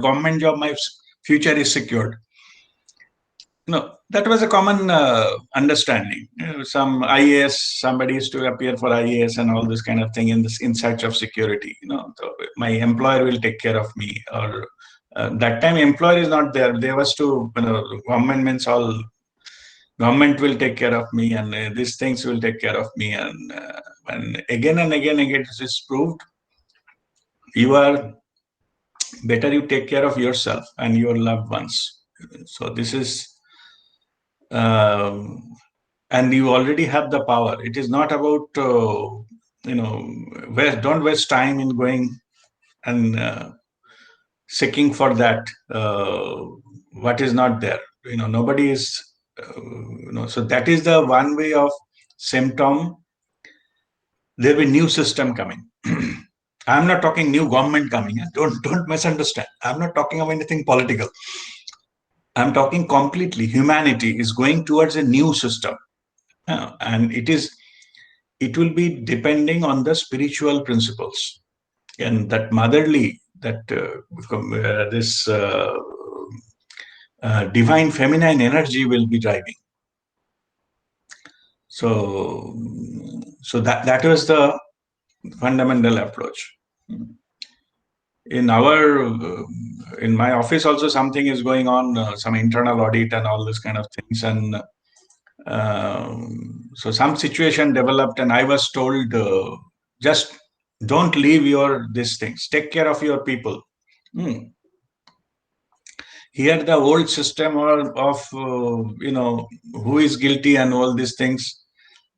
government job, my future is secured. No, that was a common understanding. Some IAS, somebody used to appear for IAS and all this kind of thing in search of security. So my employer will take care of me. Or that time, employer is not there. They was to government means all government will take care of me, and these things will take care of me. And again and again, it is proved you are better. You take care of yourself and your loved ones. So this is. And you already have the power. It is not about don't waste time in going and seeking for that what is not there. Nobody is so that is the one way of symptom. There will be new system coming. I'm not talking new government coming. Don't misunderstand. I'm not talking of anything political. I'm talking completely humanity is going towards a new system. And it will be depending on the spiritual principles, and that motherly, that this divine feminine energy will be driving. So that was the fundamental approach. In my office also something is going on, some internal audit and all this kind of things, and so some situation developed, and I was told, just don't leave these things, take care of your people. Here the old system of who is guilty and all these things,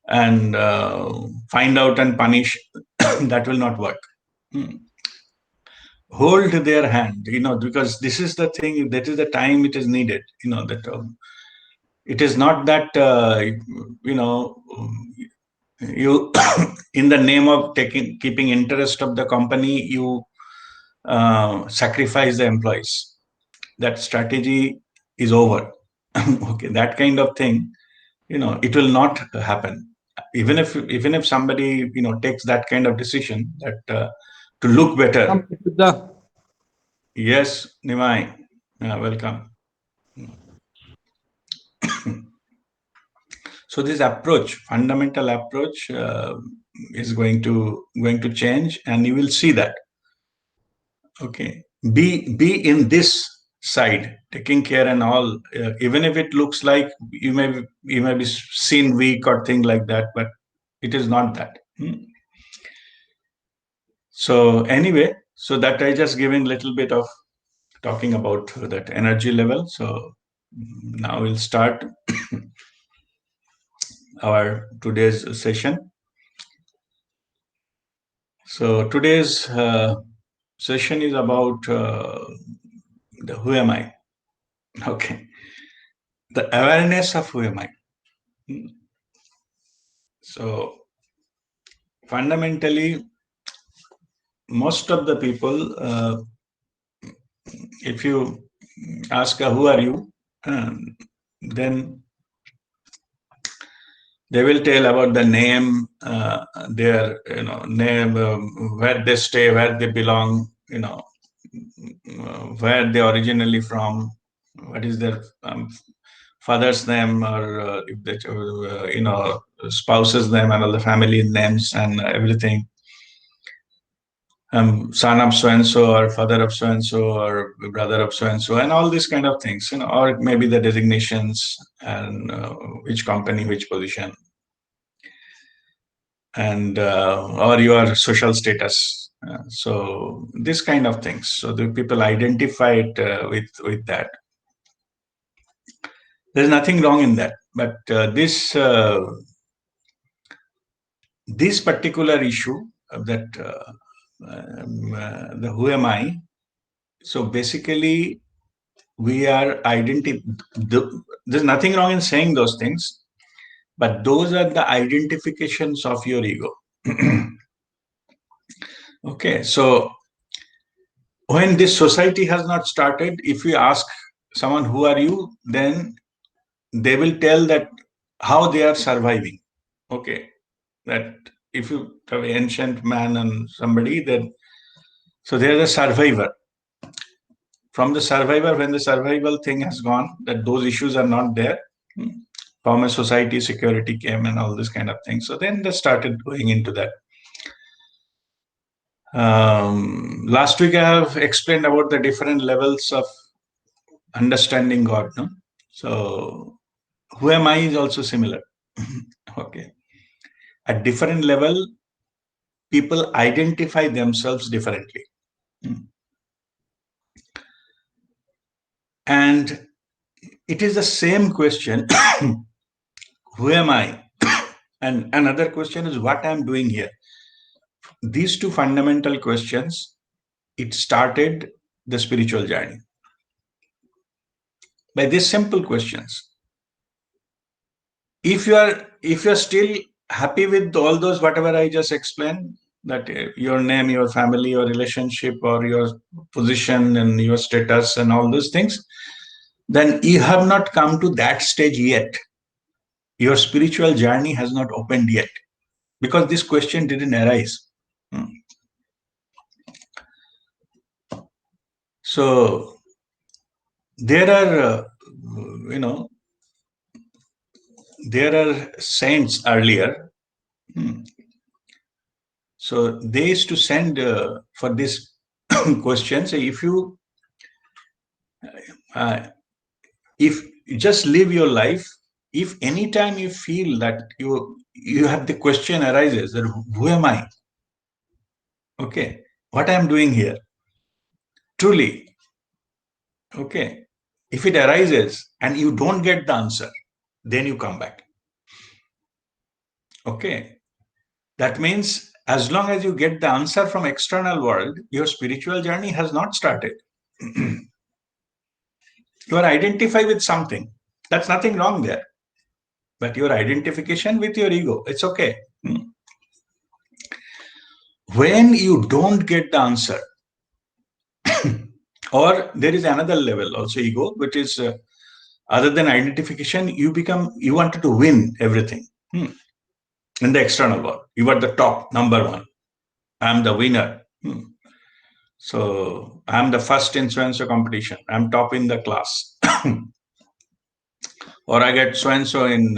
and find out and punish, that will not work. Hold their hand, because this is the thing, that is the time it is needed, that it is not that you in the name of keeping interest of the company, you sacrifice the employees. That strategy is over. Okay, that kind of thing, it will not happen. Even if somebody takes that kind of decision, that to look better. Yes, Nimai, welcome. So this approach, fundamental approach, is going to change, and you will see that. Okay, be in this side, taking care and all, even if it looks like you may be seen weak or thing like that, but it is not that. So anyway, so that I just giving little bit of talking about that energy level. So now we'll start our today's session. So today's session is about the who am I? Okay, the awareness of who am I. So fundamentally, most of the people, if you ask who are you, then they will tell about the name, their name, where they stay, where they belong, where they originally from, what is their father's name, or if they spouse's name, and all the family names and everything. Son of so and so, or father of so and so, or brother of so and so, and all these kind of things, or maybe the designations and which company, which position, and or your social status. So this kind of things. So the people identify it with that. There's nothing wrong in that, but this particular issue of that the who am I. So basically, we are there's nothing wrong in saying those things, but those are the identifications of your ego. Okay, so when this society has not started, if you ask someone who are you, then they will tell that how they are surviving. Okay, that if you have an ancient man and somebody, then so they are a survivor. from the survivor, when the survival thing has gone, that those issues are not there. From a society, security came and all this kind of thing. So then they started going into that. Last week I have explained about the different levels of understanding God. No? So who am I is also similar. Okay. At different level, people identify themselves differently. And it is the same question, who am I? And another question is what I'm doing here. These two fundamental questions, it started the spiritual journey. By these simple questions. If you're still happy with all those whatever I just explained, that your name, your family, your relationship, or your position and your status and all those things, then you have not come to that stage yet. Your spiritual journey has not opened yet, because this question didn't arise. So there are you know there are saints earlier. So they used to send for this question, say, uh, if you just live your life, if anytime you feel that you have the question arises that who am I? Okay, what I am doing here? Truly, okay. If it arises and you don't get the answer, then you come back. Okay. That means as long as you get the answer from external world, your spiritual journey has not started. You are identified with something. That's nothing wrong there. But your identification with your ego, it's okay. When you don't get the answer, or there is another level also ego, which is other than identification, you wanted to win everything in the external world. You are the top, number one. I'm the winner. So I'm the first in so-and-so competition. I'm top in the class. Or I get so-and-so in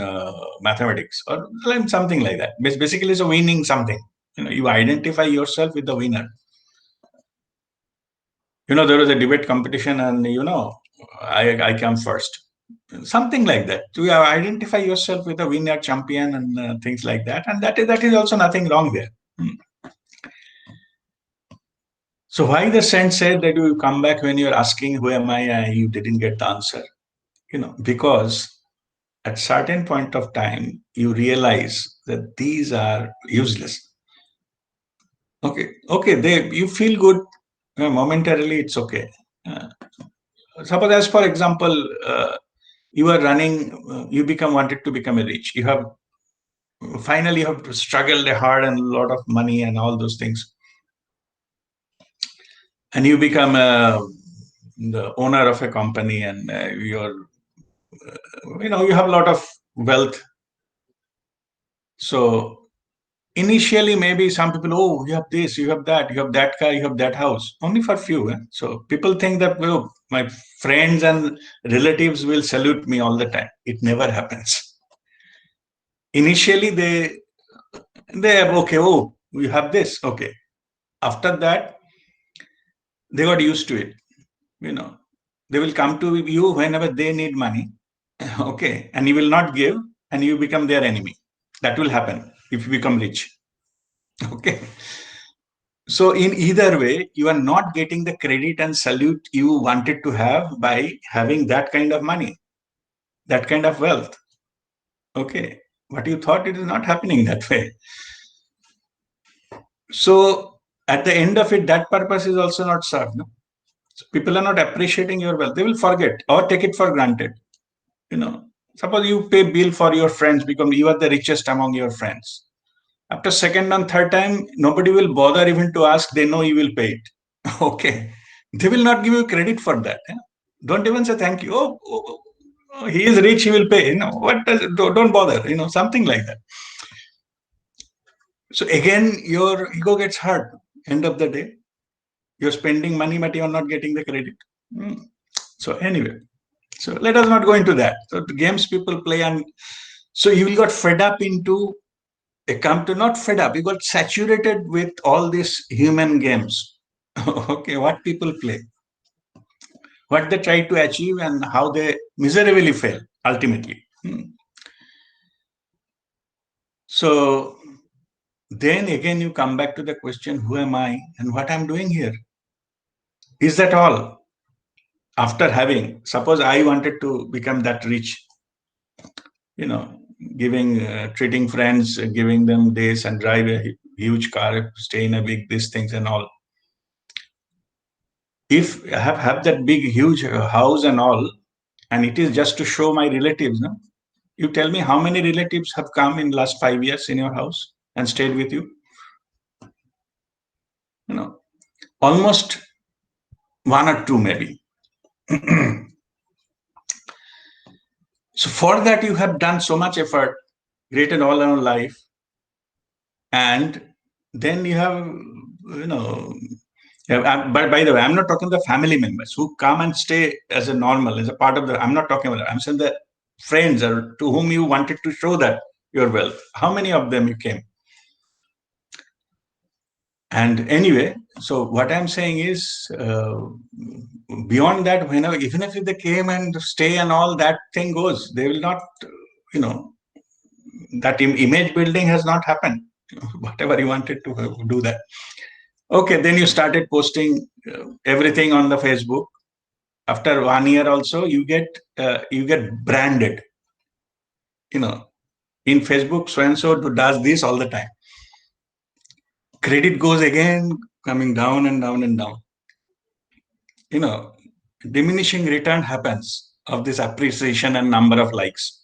mathematics or like something like that. Basically, it's a winning something. You identify yourself with the winner. There was a debate competition and, I come first. Something like that. You identify yourself with a winner, champion and things like that. And that is also nothing wrong there. So why the saint said that you come back when you're asking, who am I? You didn't get the answer. Because at certain point of time, you realize that these are useless. Okay, you feel good momentarily, it's okay. Suppose, as for example, you are running, wanted to become a rich. Finally you have struggled hard and a lot of money and all those things, and you become the owner of a company, and you have a lot of wealth. So initially, maybe some people, oh, you have this, you have that, you have that car, you have that house, only for few. So people think that, well, my friends and relatives will salute me all the time. It never happens. Initially, they have, okay, oh, you have this, okay. After that, they got used to it. They will come to you whenever they need money, okay, and you will not give, and you become their enemy. That will happen if you become rich. Okay. So in either way, you are not getting the credit and salute you wanted to have by having that kind of money, that kind of wealth. Okay. But you thought it is not happening that way. So at the end of it, that purpose is also not served. No? So people are not appreciating your wealth. They will forget or take it for granted. Suppose you pay bill for your friends because you are the richest among your friends. After second and third time, nobody will bother even to ask. They know you will pay it. Okay. They will not give you credit for that. Don't even say thank you. Oh, he is rich, he will pay. What does it, don't bother, something like that. So again, your ego gets hurt. End of the day, you're spending money, but you're not getting the credit. So anyway, so let us not go into that. So the games people play, and so you will got fed up into a come to not fed up. You got saturated with all these human games. Okay, what people play, what they try to achieve, and how they miserably fail ultimately. So then again, you come back to the question: Who am I, and what I'm doing here? Is that all? After having, suppose I wanted to become that rich, you know, treating friends, giving them this, and drive a huge car, stay in a big these things and all. If I have that big huge house and all, and it is just to show my relatives, no? You tell me how many relatives have come in last 5 years in your house and stayed with you? You know, almost one or two maybe. So for that you have done so much effort, created all your life, and then you have, you know, but by the way, I'm not talking the family members who come and stay as a normal, as a part of the. I'm not talking about that. I'm saying the friends or to whom you wanted to show that your wealth. How many of them you came? And anyway, so what I'm saying is, beyond that, whenever, even if they came and stay and all that thing goes, they will not, you know, that image building has not happened. Whatever you wanted to do that. Okay, then you started posting everything on the Facebook. After 1 year, also you get branded. You know, in Facebook, so and so does this all the time. Credit goes again coming down and down and down. You know, diminishing return happens of this appreciation and number of likes.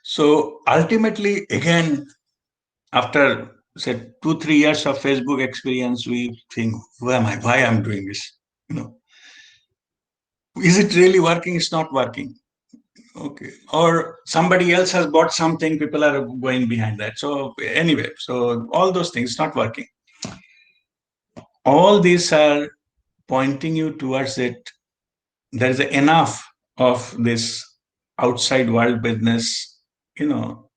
So ultimately, again, after say 2 3 years of Facebook experience, we think, who am I? Why I'm doing this? You know, is it really working? It's not working. Okay. Or somebody else has bought something, people are going behind that. So anyway, so all those things not working. All these are pointing you towards it. There is enough of this outside world business. You know,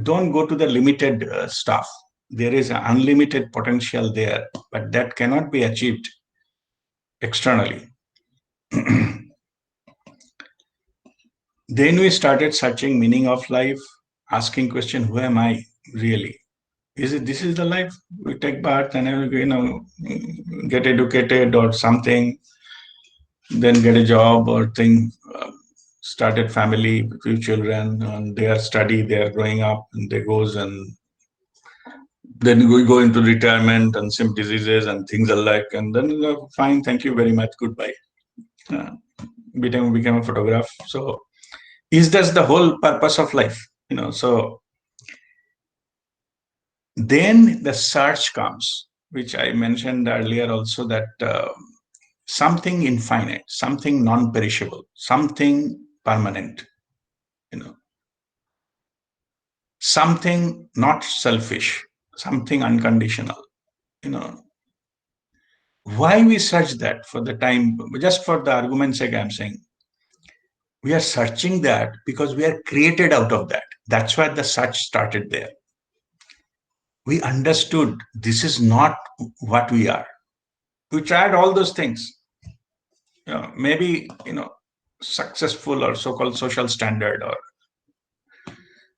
don't go to the limited stuff. There is an unlimited potential there, but that cannot be achieved externally. Then we started searching meaning of life, asking question: Who am I really? Is it this is the life? We take birth and, you know, get educated or something, then get a job or thing. Started family, few children, and they are study, they are growing up, and they goes, and then we go into retirement and some diseases and things alike, and then fine, thank you very much, goodbye. Uh, became a photograph. So is that the whole purpose of life? You know, so then the search comes, which I mentioned earlier also, that something infinite, something non-perishable, something permanent, you know, something not selfish, something unconditional, you know. Why we search that for the time, just for the argument's sake, I'm saying we are searching that because we are created out of that. That's why the search started there. We understood this is not what we are. We tried all those things. You know, maybe, you know, successful or so-called social standard, or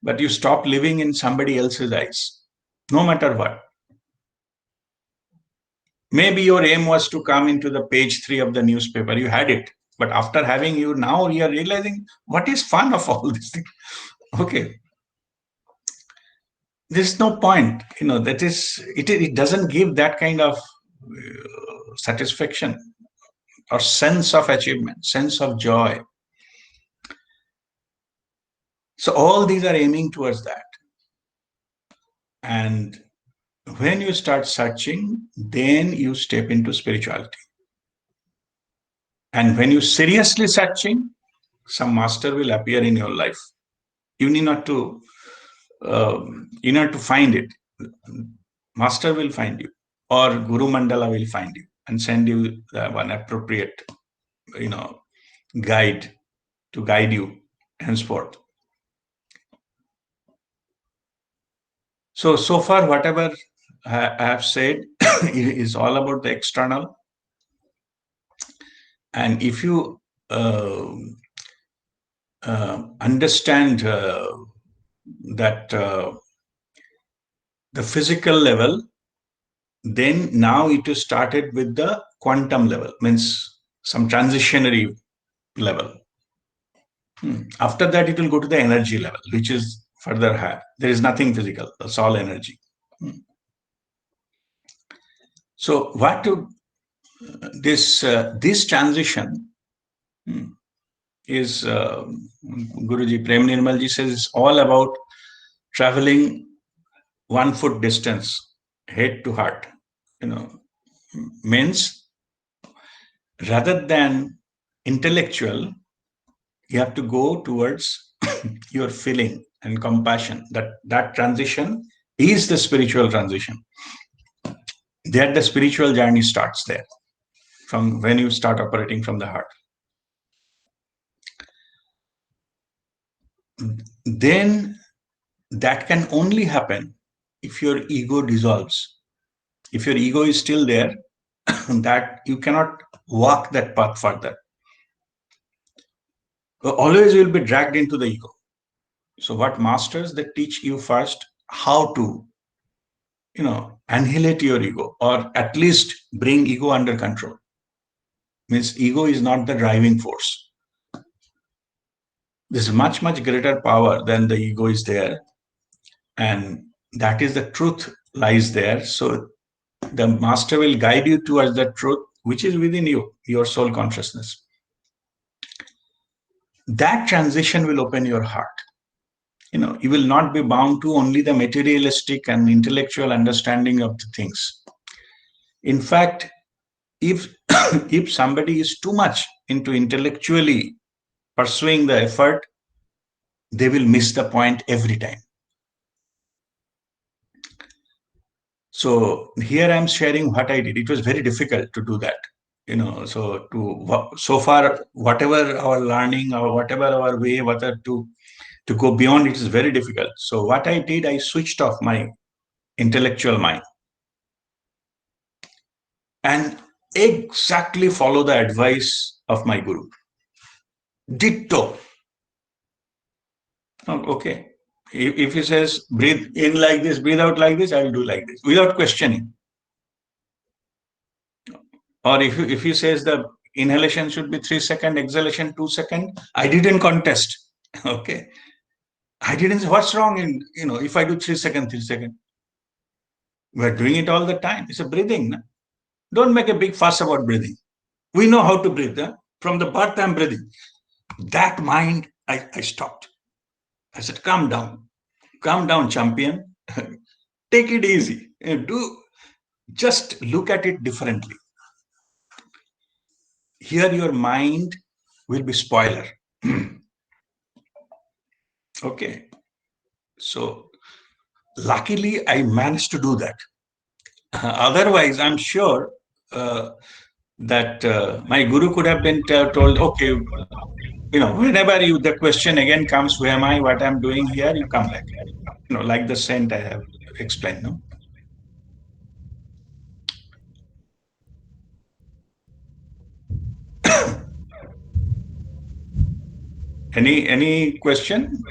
but you stop living in somebody else's eyes, no matter what. Maybe your aim was to come into the page 3 of the newspaper. You had it, but after having you, now you are realizing what is fun of all this thing. Okay, there's no point. You know, that is it. It doesn't give that kind of satisfaction or sense of achievement, sense of joy. So all these are aiming towards that. And when you start searching, then you step into spirituality. And when you seriously searching, some master will appear in your life. You need not to find it. Master will find you, or Guru Mandala will find you, and send you one appropriate, guide to guide you henceforth. So far, whatever I have said is all about the external. And if you understand that the physical level, then now it is started with the quantum level, means some transitionary level. After that, it will go to the energy level, which is further higher. There is nothing physical, it's all energy. So what to this transition is Guruji Prem Nirmalji says it's all about traveling 1 foot distance, head to heart. Means rather than intellectual, you have to go towards your feeling and compassion. That transition is the spiritual transition. That the spiritual journey starts there, from when you start operating from the heart. Then that can only happen if your ego dissolves. If your ego is still there, that you cannot walk that path further. Always you will be dragged into the ego. So what masters, they teach you first how to, annihilate your ego, or at least bring ego under control. Means ego is not the driving force. There's much, much greater power than the ego is there. And that is the truth lies there. So the master will guide you towards the truth, which is within you, your soul consciousness. That transition will open your heart. You will not be bound to only the materialistic and intellectual understanding of the things. In fact, if if somebody is too much into intellectually pursuing the effort, they will miss the point every time. So here I'm sharing what I did. It was very difficult to do that. So far, whatever our learning or whatever our way, whether to go beyond it is very difficult. So what I did, I switched off my intellectual mind and exactly follow the advice of my guru. Ditto. Okay. If he says breathe in like this, breathe out like this, I will do like this without questioning. Or if he says the inhalation should be 3 seconds, exhalation 2 seconds, I didn't contest. Okay. I didn't say what's wrong in, if I do 3 seconds, 3 seconds. We're doing it all the time. It's a breathing. No? Don't make a big fuss about breathing. We know how to breathe. Huh? From the birth, I'm breathing. That mind, I stopped. I said, calm down, champion. Take it easy. Just look at it differently. Here, your mind will be spoiler. Okay. So, luckily, I managed to do that. Otherwise, I'm sure that my guru could have been told, okay, whenever the question again comes, who am I, what I'm doing here, you come back. Like the saint I have explained. No? Any question?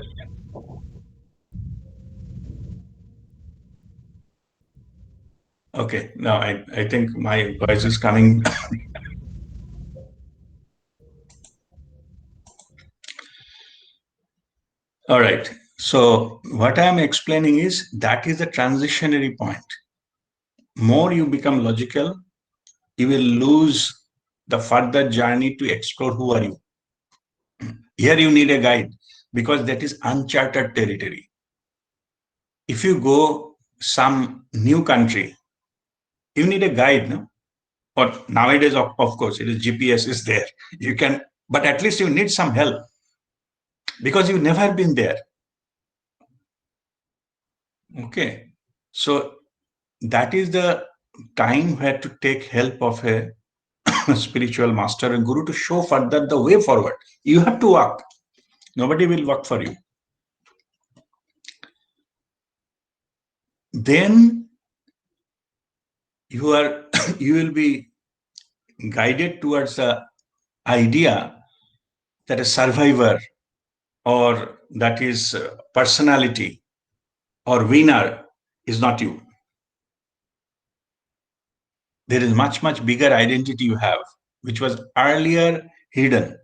Okay, now I think my voice is coming. All right. So what I am explaining is that is the transitionary point. More you become logical, you will lose the further journey to explore who are you. Here you need a guide because that is uncharted territory. If you go some new country, you need a guide, no? Or nowadays, of course, it is GPS is there. You can, but at least you need some help because you've never been there. Okay. So that is the time where to take help of a spiritual master and guru to show further the way forward. You have to walk. Nobody will work for you. Then you are you will be guided towards the idea that a survivor or that is personality or winner is not you. There is much bigger identity you have, which was earlier hidden.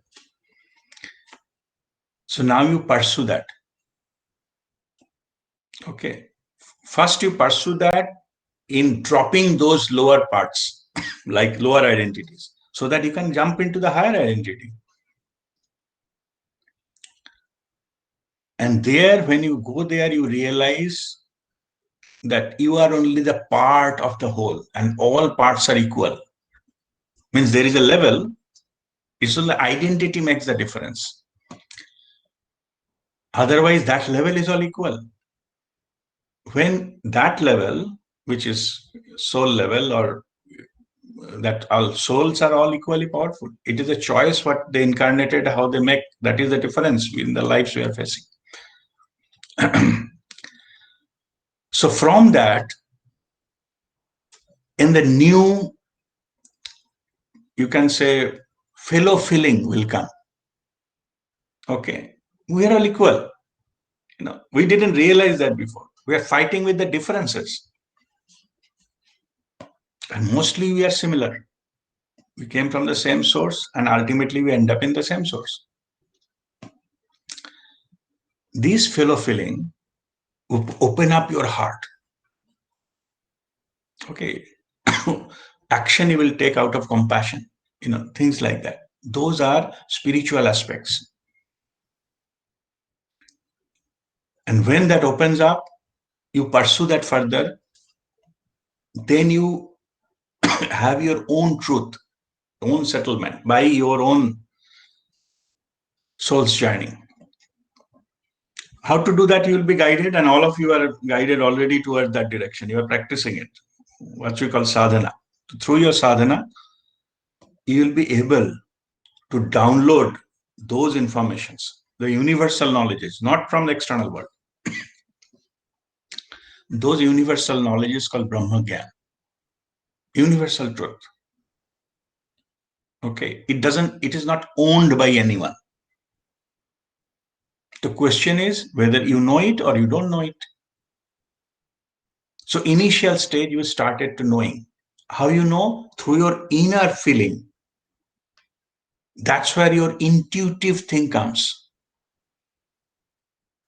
So now you pursue that. Okay. First, you pursue that in dropping those lower parts, like lower identities, so that you can jump into the higher identity. And there, when you go there, you realize that you are only the part of the whole and all parts are equal. Means there is a level, it's only identity makes the difference. Otherwise, that level is all equal. When that level, which is soul level, or that all souls are all equally powerful. It is a choice what they incarnated, how they make. That is the difference in the lives we are facing. So from that, in the new, you can say, fellow feeling will come. Okay, we are all equal. We didn't realize that before. We are fighting with the differences, and mostly we are similar. We came from the same source, and ultimately we end up in the same source. These fellow feeling open up your heart. Okay, action you will take out of compassion, things like that. Those are spiritual aspects. And when that opens up, you pursue that further, then you have your own truth, own settlement by your own soul's journey. How to do that, you will be guided, and all of you are guided already towards that direction. You are practicing it, what we call sadhana. Through your sadhana, you will be able to download those informations, the universal knowledges, not from the external world. Those universal knowledges called Brahma Gyan, universal truth. Okay, it is not owned by anyone. The question is whether you know it or you don't know it. So initial stage, you started to knowing. How you know? Through your inner feeling. That's where your intuitive thing comes.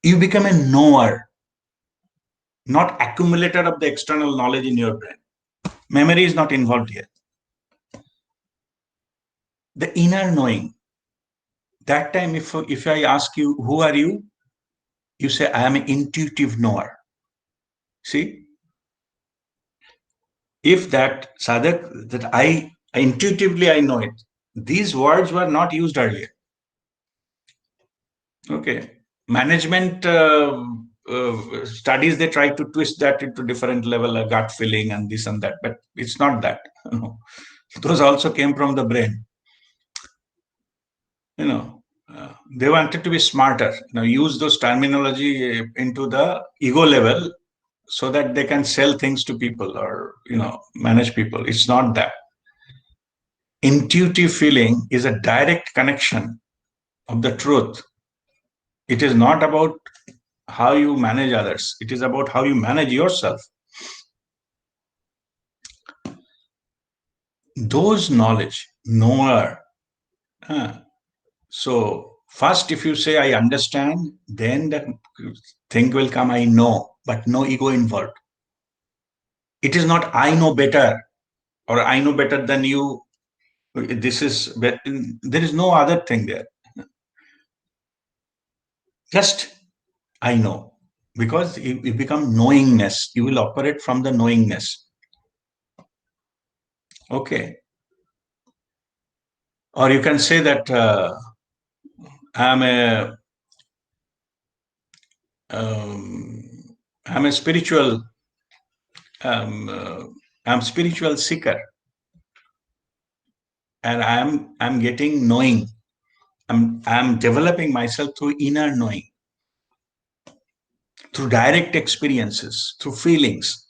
You become a knower, not accumulator of the external knowledge in your brain. Memory is not involved here. The inner knowing. That time, if I ask you, who are you? You say, I am an intuitive knower. See? If that sadhak, that I intuitively I know it, these words were not used earlier. Okay. Management studies, they try to twist that into different level, a gut feeling and this and that, but it's not that. Those also came from the brain. They wanted to be smarter. Use those terminology into the ego level so that they can sell things to people or manage people. It's not that. Intuitive feeling is a direct connection of the truth. It is not about how you manage others. It is about how you manage yourself. Those knowledge, knower. So first, if you say, I understand, then that thing will come, I know, but no ego involved. It is not, I know better or I know better than you. There is no other thing there. Just, I know. Because you become knowingness. You will operate from the knowingness. Okay. Or you can say that I'm a I'm a spiritual I'm spiritual seeker, and I'm getting knowing. I'm developing myself through inner knowing, through direct experiences, through feelings.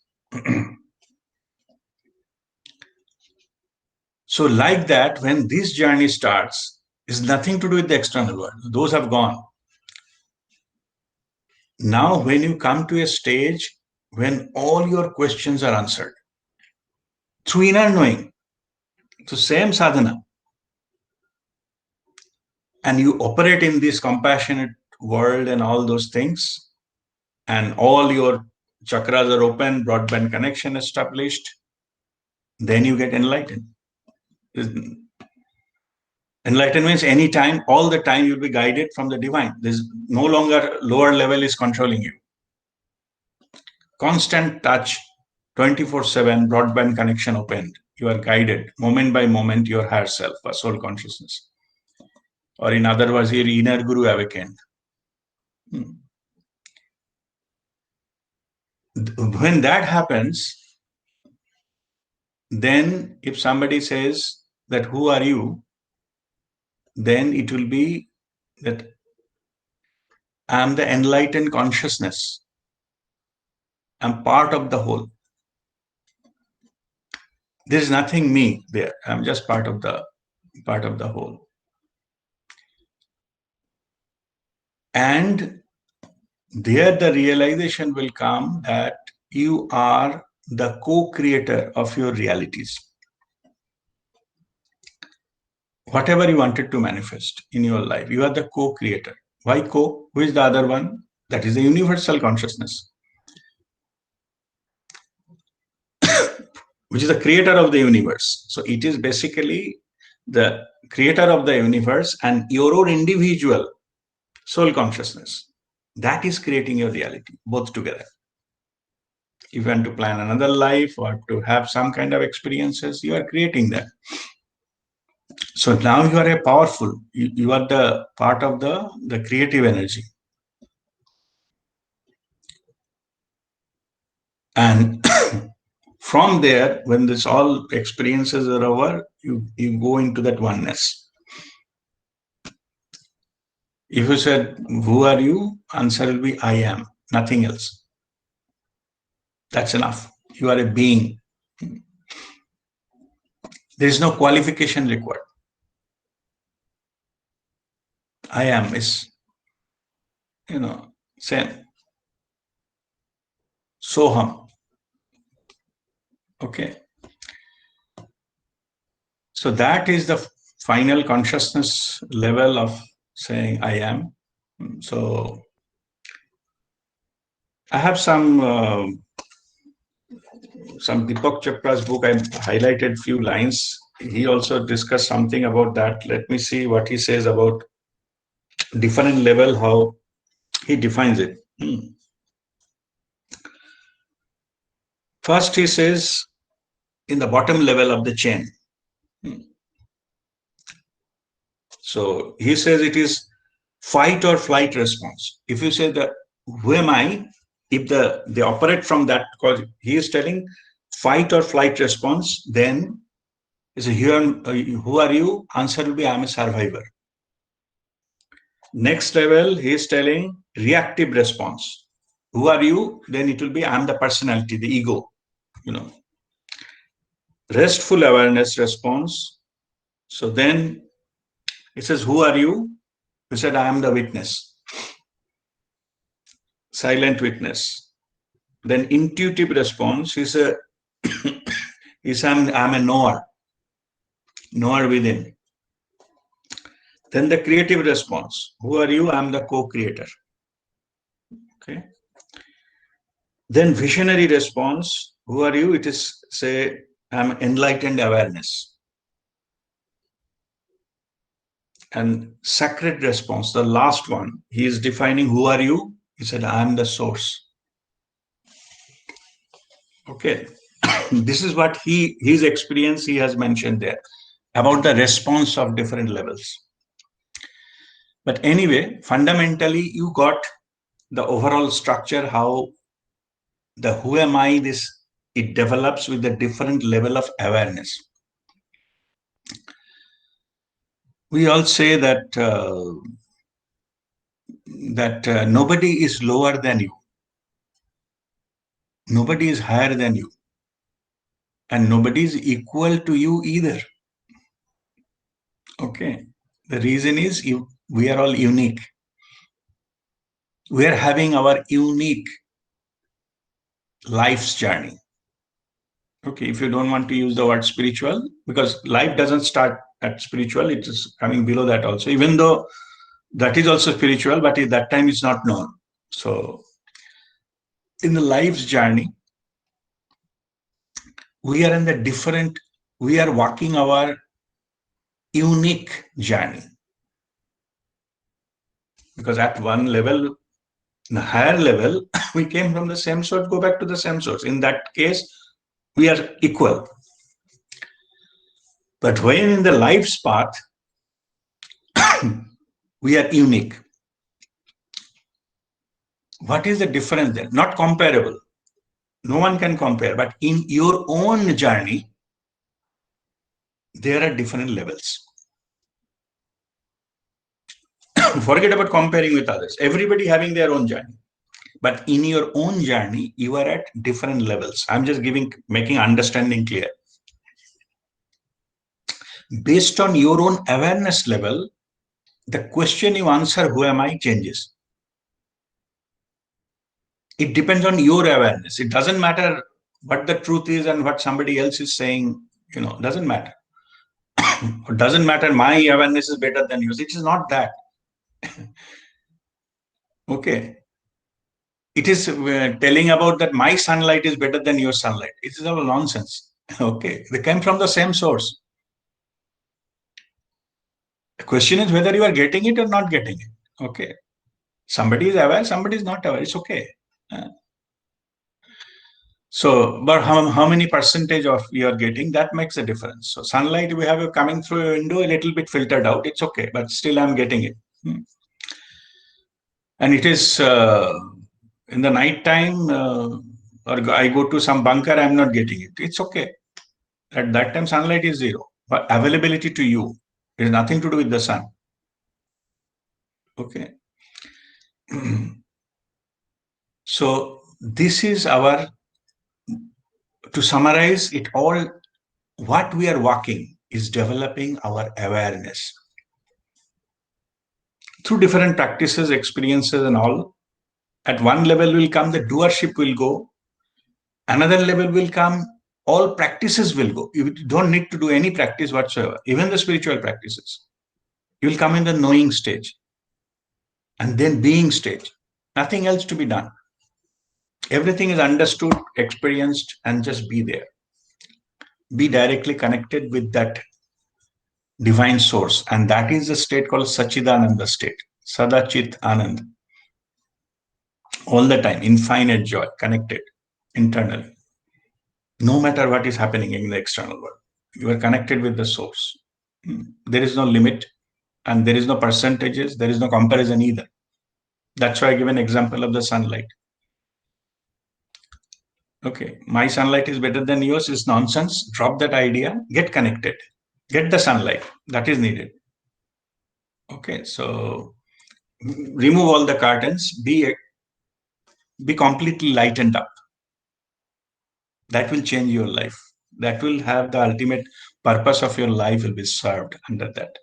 So, like that, when this journey starts, it's nothing to do with the external world. Those have gone. Now, when you come to a stage when all your questions are answered through inner knowing, the same sadhana, and you operate in this compassionate world and all those things, and all your chakras are open, broadband connection established, then you get enlightened. Enlightenment means any time, all the time you'll be guided from the divine. There's no longer lower level is controlling you. Constant touch, 24/7, broadband connection opened. You are guided moment by moment, your higher self, or soul consciousness. Or in other words, your inner guru awakened. When that happens, then if somebody says that, who are you? Then it will be that I am the enlightened consciousness. I'm part of the whole. There's nothing me there. I'm just part of the whole. And there the realization will come that you are the co-creator of your realities. Whatever you wanted to manifest in your life, you are the co-creator. Why co? Who is the other one? That is the universal consciousness, which is the creator of the universe. So it is basically the creator of the universe and your own individual soul consciousness. That is creating your reality, both together. If you want to plan another life or to have some kind of experiences, you are creating that. So now you are a powerful, you are the part of the creative energy. And from there, when this all experiences are over, you go into that oneness. If you said, who are you? Answer will be, I am, nothing else. That's enough. You are a being. There is no qualification required. I am is, same. Soham. Okay. So that is the final consciousness level of saying I am. So I have some Deepak Chopra's book. I highlighted few lines. He also discussed something about that. Let me see what he says about different level, how he defines it. First, he says in the bottom level of the chain. So he says it is fight or flight response. If you say that, who am I? If they operate from that, because he is telling fight or flight response, then is a who are you? Answer will be, I'm a survivor. Next level, he is telling reactive response. Who are you? Then it will be, I'm the personality, the ego. Restful awareness response. So then it says, who are you? He said, I am the witness. Silent witness. Then intuitive response is I'm a knower within. Then the creative response. Who are you? I'm the co-creator. Okay. Then visionary response. Who are you? It is, say, I'm enlightened awareness. And sacred response, the last one, he is defining who are you? He said, I'm the source. Okay. This is what his experience he has mentioned there about the response of different levels. But anyway, fundamentally, you got the overall structure, how the who am I, this it develops with a different level of awareness. We all say that nobody is lower than you, nobody is higher than you, and nobody is equal to you either. Okay, the reason is we are all unique. We are having our unique life's journey. Okay, if you don't want to use the word spiritual, because life doesn't start at spiritual, it is coming below that also, even though that is also spiritual, but at that time it's not known. So in the life's journey, we are in the different, we are walking our unique journey. Because at one level, the higher level, we came from the same source, go back to the same source. In that case, we are equal. But when in the life's path, we are unique. What is the difference there? Not comparable. No one can compare. But in your own journey, there are different levels. Forget about comparing with others. Everybody having their own journey. But in your own journey, you are at different levels. I'm just making understanding clear. Based on your own awareness level, the question you answer, who am I, changes. It depends on your awareness. It doesn't matter what the truth is and what somebody else is saying, doesn't matter. It doesn't matter my awareness is better than yours. It is not that. Okay. It is telling about that my sunlight is better than your sunlight. It is all nonsense. Okay. They came from the same source. The question is whether you are getting it or not getting it. Okay. Somebody is aware, somebody is not aware. It's okay. So, but how many percentage of you are getting, that makes a difference. So sunlight we have coming through a window a little bit filtered out. It's okay, but still I'm getting it. And it is in the night time or I go to some bunker, I'm not getting it. It's okay. At that time, sunlight is zero. But availability to you is nothing to do with the sun. Okay. So this is our, to summarize it all, what we are walking is developing our awareness through different practices, experiences, and all. At one level will come, the doership will go. Another level will come, all practices will go. You don't need to do any practice whatsoever, even the spiritual practices. You will come in the knowing stage and then being stage. Nothing else to be done. Everything is understood, experienced, and just be there. Be directly connected with that divine source. And that is the state called Sachidananda state, Sadachit Anand. All the time, infinite joy, connected internally. No matter what is happening in the external world, you are connected with the source. There is no limit and there is no percentages, there is no comparison either. That's why I give an example of the sunlight. Okay, my sunlight is better than yours is nonsense. Drop that idea, get connected, get the sunlight that is needed. Okay, so remove all the curtains, be completely lightened up. That will change your life. That will have the ultimate purpose of your life will be served under that.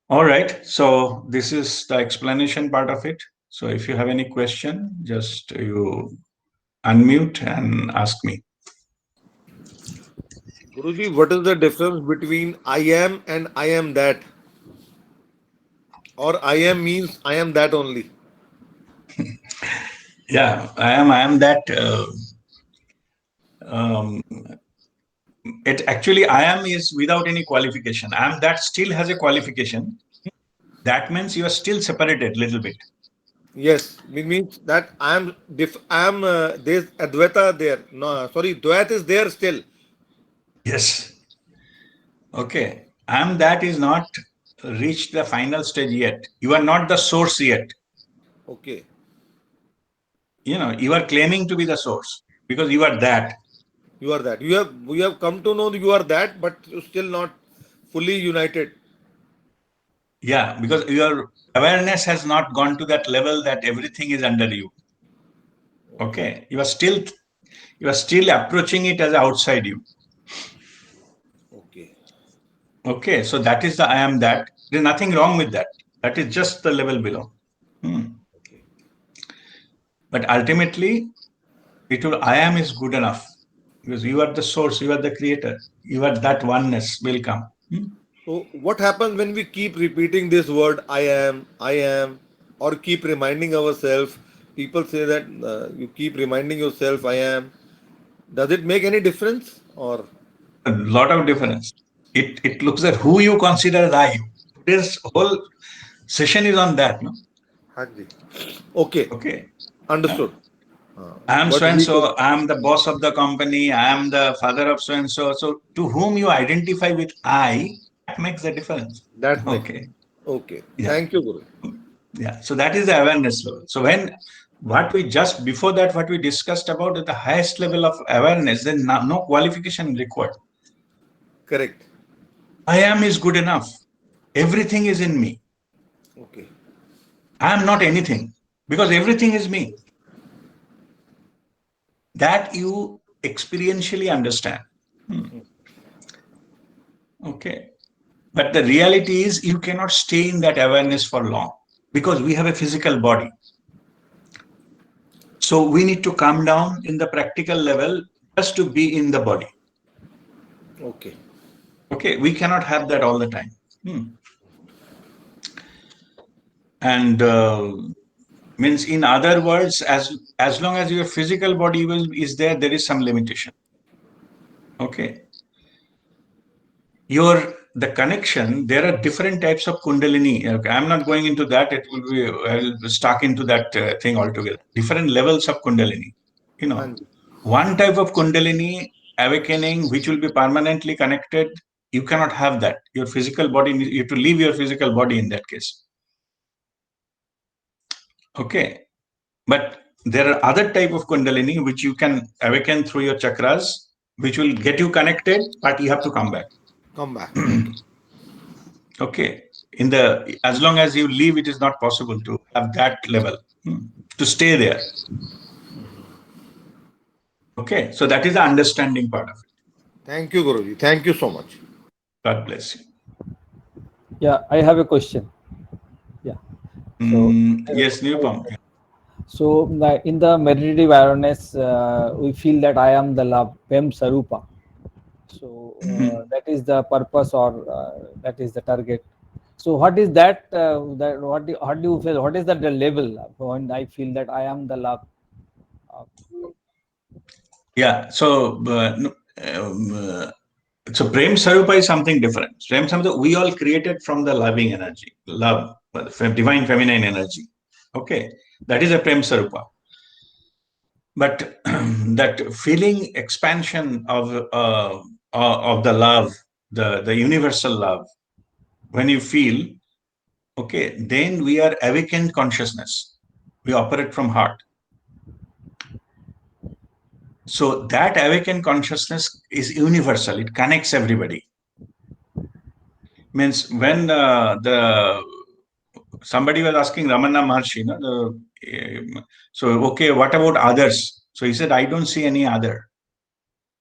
All right, so this is the explanation part of it. So if you have any question, just you unmute and ask me. Guruji, what is the difference between I am and I am that? Or I am means I am that only? Yeah, I am that. Um, it actually I am is without any qualification. I am that still has a qualification. That means you are still separated a little bit. Yes, means that I am there's Advaita there. No, sorry, Dvait is there still. Yes. Okay. I am that is not reached the final stage yet. You are not the source yet. Okay. You are claiming to be the source. because you are that. You are that. You have come to know you are that, but you're still not fully united. Yeah, because your awareness has not gone to that level that everything is under you. Okay. Okay, you are still approaching it as outside you. Okay. Okay, so that is the I am that. There's nothing wrong with that. That is just the level below. Hmm. Okay. But ultimately, it will I am is good enough because you are the source, you are the creator, you are that oneness will come. Hmm. So what happens when we keep repeating this word I am, or keep reminding ourselves? People say that you keep reminding yourself I am. Does it make any difference? Or A lot of difference. It looks at who you consider as I. This whole session is on that. No? Hanji. Okay, Okay. Uh, understood. I am But so and we can, so. I am the boss of the company. I am the father of so and so. So to whom you identify with I, that makes the difference. that makes Okay. okay. Yeah. Thank you, Guru. Yeah. So that is the awareness level. So when what we just before that, what we discussed about at the highest level of awareness, then no qualification required. Correct. I am is good enough. Everything is in me. Okay. I am not anything because everything is me. That you experientially understand. Hmm. Okay. But the reality is you cannot stay in that awareness for long because we have a physical body. So we need to come down in the practical level just to be in the body. Okay. Okay. We cannot have that all the time. Hmm. And means in other words, as long as your physical body is there, there is some limitation. Okay. Your the connection, there are different types of kundalini. Okay, I'm not going into that, it will be I'll stuck into that thing altogether. Different levels of kundalini, you know. Hanji. One type of kundalini awakening which will be permanently connected, you cannot have that. Your physical body, you have to leave your physical body in that case. Okay. But there are other type of kundalini which you can awaken through your chakras, which will get you connected, but you have to come back. Come back. Okay. Okay. In the as long as you leave, it is not possible to have that level, to stay there. Okay. So that is the understanding part of it. Thank you, Guruji. Thank you so much. God bless you. Yeah, I have a question. Yeah. So, Yes, Nirupam. Yeah. in the meditative awareness, we feel that I am the love, Prem Sarupa. So that is the purpose, or that is the target. So what is that? How do you feel? What is that the level when I feel that I am the love? Uh, Yeah. So, so Prem Sarupa is something different. Prem Sarupa, we all created from the loving energy, love, divine feminine energy. Okay. That is a Prem Sarupa. But that feeling expansion of the love, the universal love, when you feel, okay, then we are awakened consciousness. We operate from heart. So that awakened consciousness is universal. It connects everybody. Means when the somebody was asking Ramana Maharshi, so okay, what about others? So he said, I don't see any other.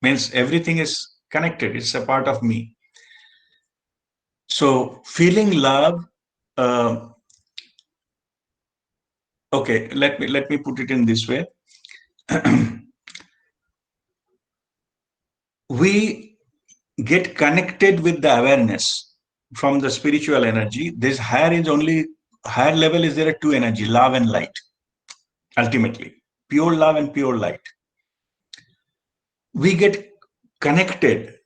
Means everything is connected. It's a part of me. So feeling love. Uh, okay, let me put it in this way. We get connected with the awareness from the spiritual energy. This higher level is there are two energy, love and light. Ultimately, pure love and pure light. We get connected,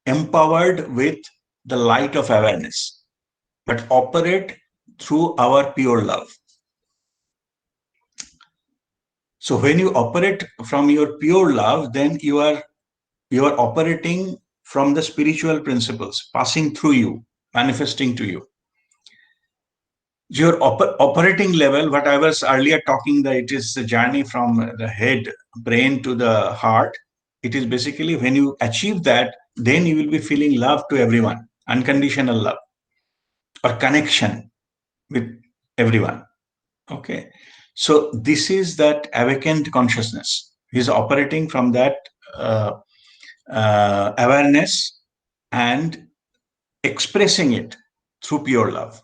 empowered with the light of awareness, but operate through our pure love. So when you operate from your pure love, then you are operating from the spiritual principles, passing through you, manifesting to you. your operating level, what I was earlier talking, that it is the journey from the head, brain to the heart. It is basically when you achieve that, then you will be feeling love to everyone, unconditional love or connection with everyone. Okay. So this is that awakened consciousness. Is operating from that uh, awareness and expressing it through pure love.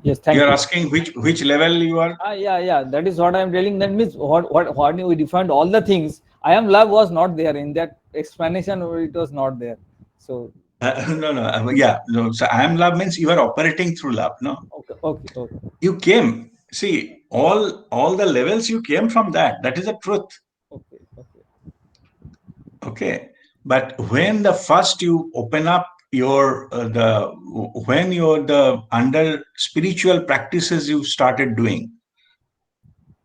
Yes, thank You are you. asking which level you are. Yeah. That is what I am telling. That means what we defined all the things. I am love was not there in that explanation. It was not there. So No. Yeah. No. So I am love means you are operating through love. No, okay. you came. See, all the levels you came from that. That is the truth. Okay. Okay. But when the first you open up your the when you're the under spiritual practices you started doing,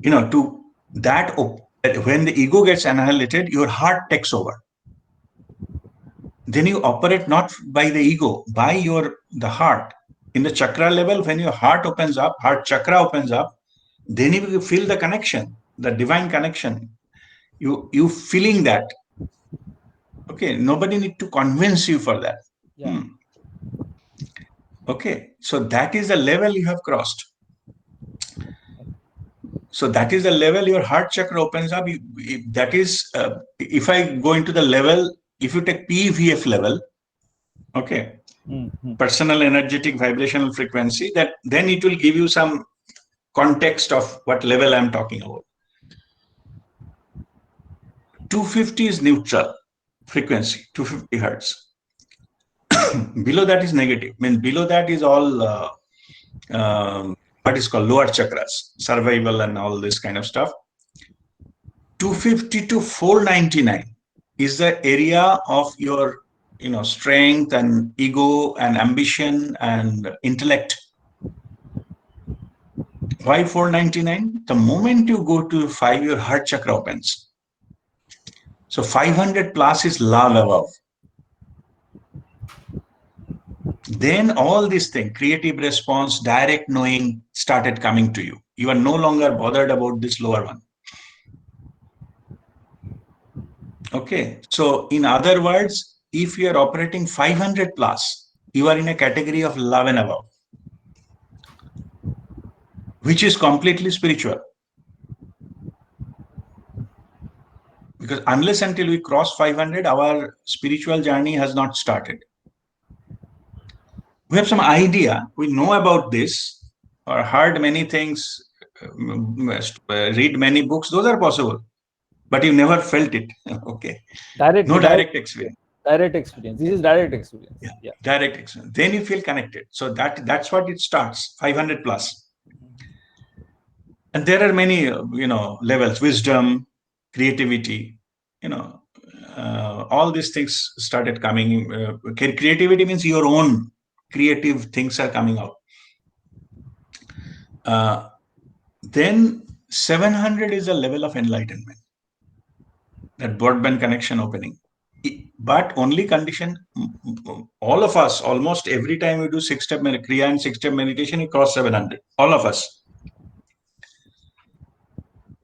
to that when the ego gets annihilated, your heart takes over. Then you operate not by the ego, by the heart. In the chakra level, when your heart opens up, heart chakra opens up, then you feel the connection, the divine connection. You feeling that. Okay, nobody need to convince you for that. Yeah. Okay, so that is the level you have crossed. So that is the level your heart chakra opens up. That is, if I go into the level, if you take PVF level, okay, personal energetic vibrational frequency, that then it will give you some context of what level I'm talking about. 250 is neutral frequency, 250 hertz. Below that is negative. Means below that is all what is called lower chakras, survival and all this kind of stuff. 250 to 499 is the area of your strength and ego and ambition and intellect. Why 499? The moment you go to 5, your heart chakra opens. So 500 plus is love above. Then all these things, creative response, direct knowing started coming to you. You are no longer bothered about this lower one. Okay. So in other words, if you are operating 500 plus, you are in a category of love and above, which is completely spiritual. Because unless until we cross 500, our spiritual journey has not started. We have some idea, we know about this, or heard many things, read many books, those are possible, but you never felt it. Okay. No direct experience. Direct experience. This is direct experience. Yeah. Direct experience. Then you feel connected. So that's what it starts, 500 plus. And there are many, levels, wisdom, creativity, all these things started coming. Creativity means your own creative things are coming out. Then 700 is a level of enlightenment, that broadband connection opening. But only condition, all of us, almost every time we do 6-step Kriya and 6-step meditation, we cross 700, all of us.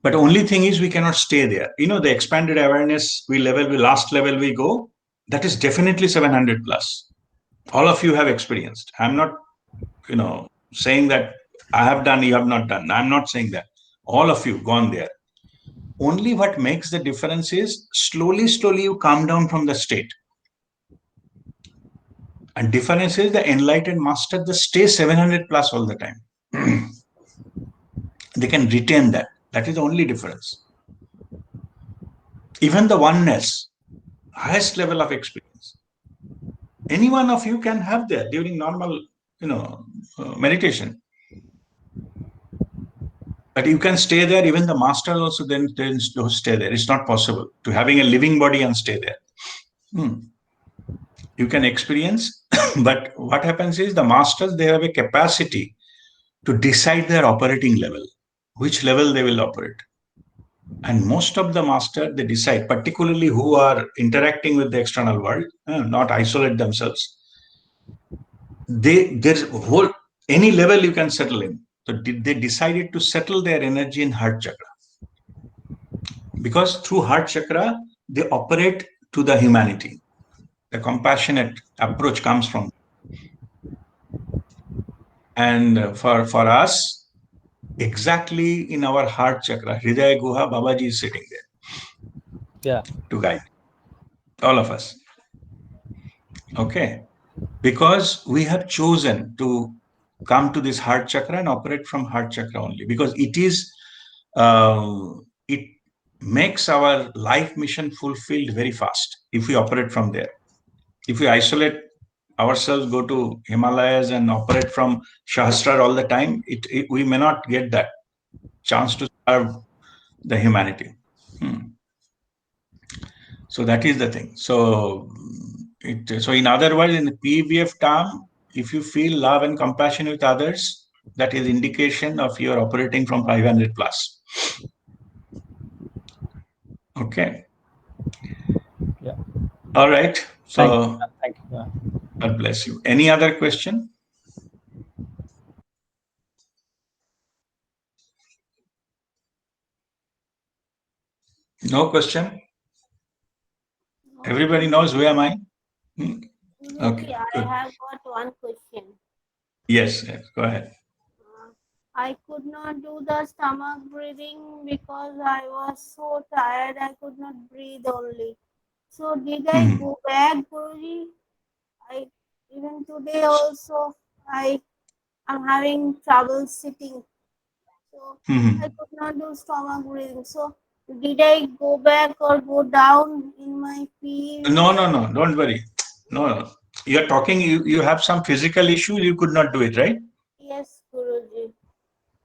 But only thing is we cannot stay there. The expanded awareness, last level we go, that is definitely 700 plus. All of you have experienced. I'm not, saying that I have done, you have not done. I'm not saying that. All of you gone there. Only what makes the difference is slowly you come down from the state. And difference is the enlightened master, they stay 700 plus all the time. They can retain that. That is the only difference. Even the oneness, highest level of experience, any one of you can have that during normal, meditation. But you can stay there. Even the master also then tends to stay there. It's not possible to having a living body and stay there. You can experience, but what happens is the masters, they have a capacity to decide their operating level, which level they will operate. And most of the master, they decide, particularly who are interacting with the external world, not isolate themselves. There's a whole any level you can settle in. So they decided to settle their energy in heart chakra, because through heart chakra they operate to the humanity. The compassionate approach comes from. And for us, exactly in our heart chakra, Hridaya Guha, Babaji is sitting there. Yeah. To guide all of us. Okay. Because we have chosen to come to this heart chakra and operate from heart chakra only, because it makes our life mission fulfilled very fast if we operate from there. If we isolate ourselves, go to Himalayas and operate from Shahasrar all the time, we may not get that chance to serve the humanity. So that is the thing. So in other words, in the PVF term, if you feel love and compassion with others, that is indication of your operating from 500 plus. Okay. Yeah. All right. So Thank you. Yeah. God bless you. Any other question? No question? Everybody knows who am I? Okay, I good. have got one question. Yes, go ahead. I could not do the stomach breathing because I was so tired. I could not breathe only. So did I go back, Guruji? I even today also I am having trouble sitting. So I could not do stomach breathing. So did I go back or go down in my feet? No, don't worry. No. You're talking, you have some physical issue, you could not do it, right? Yes, Guruji.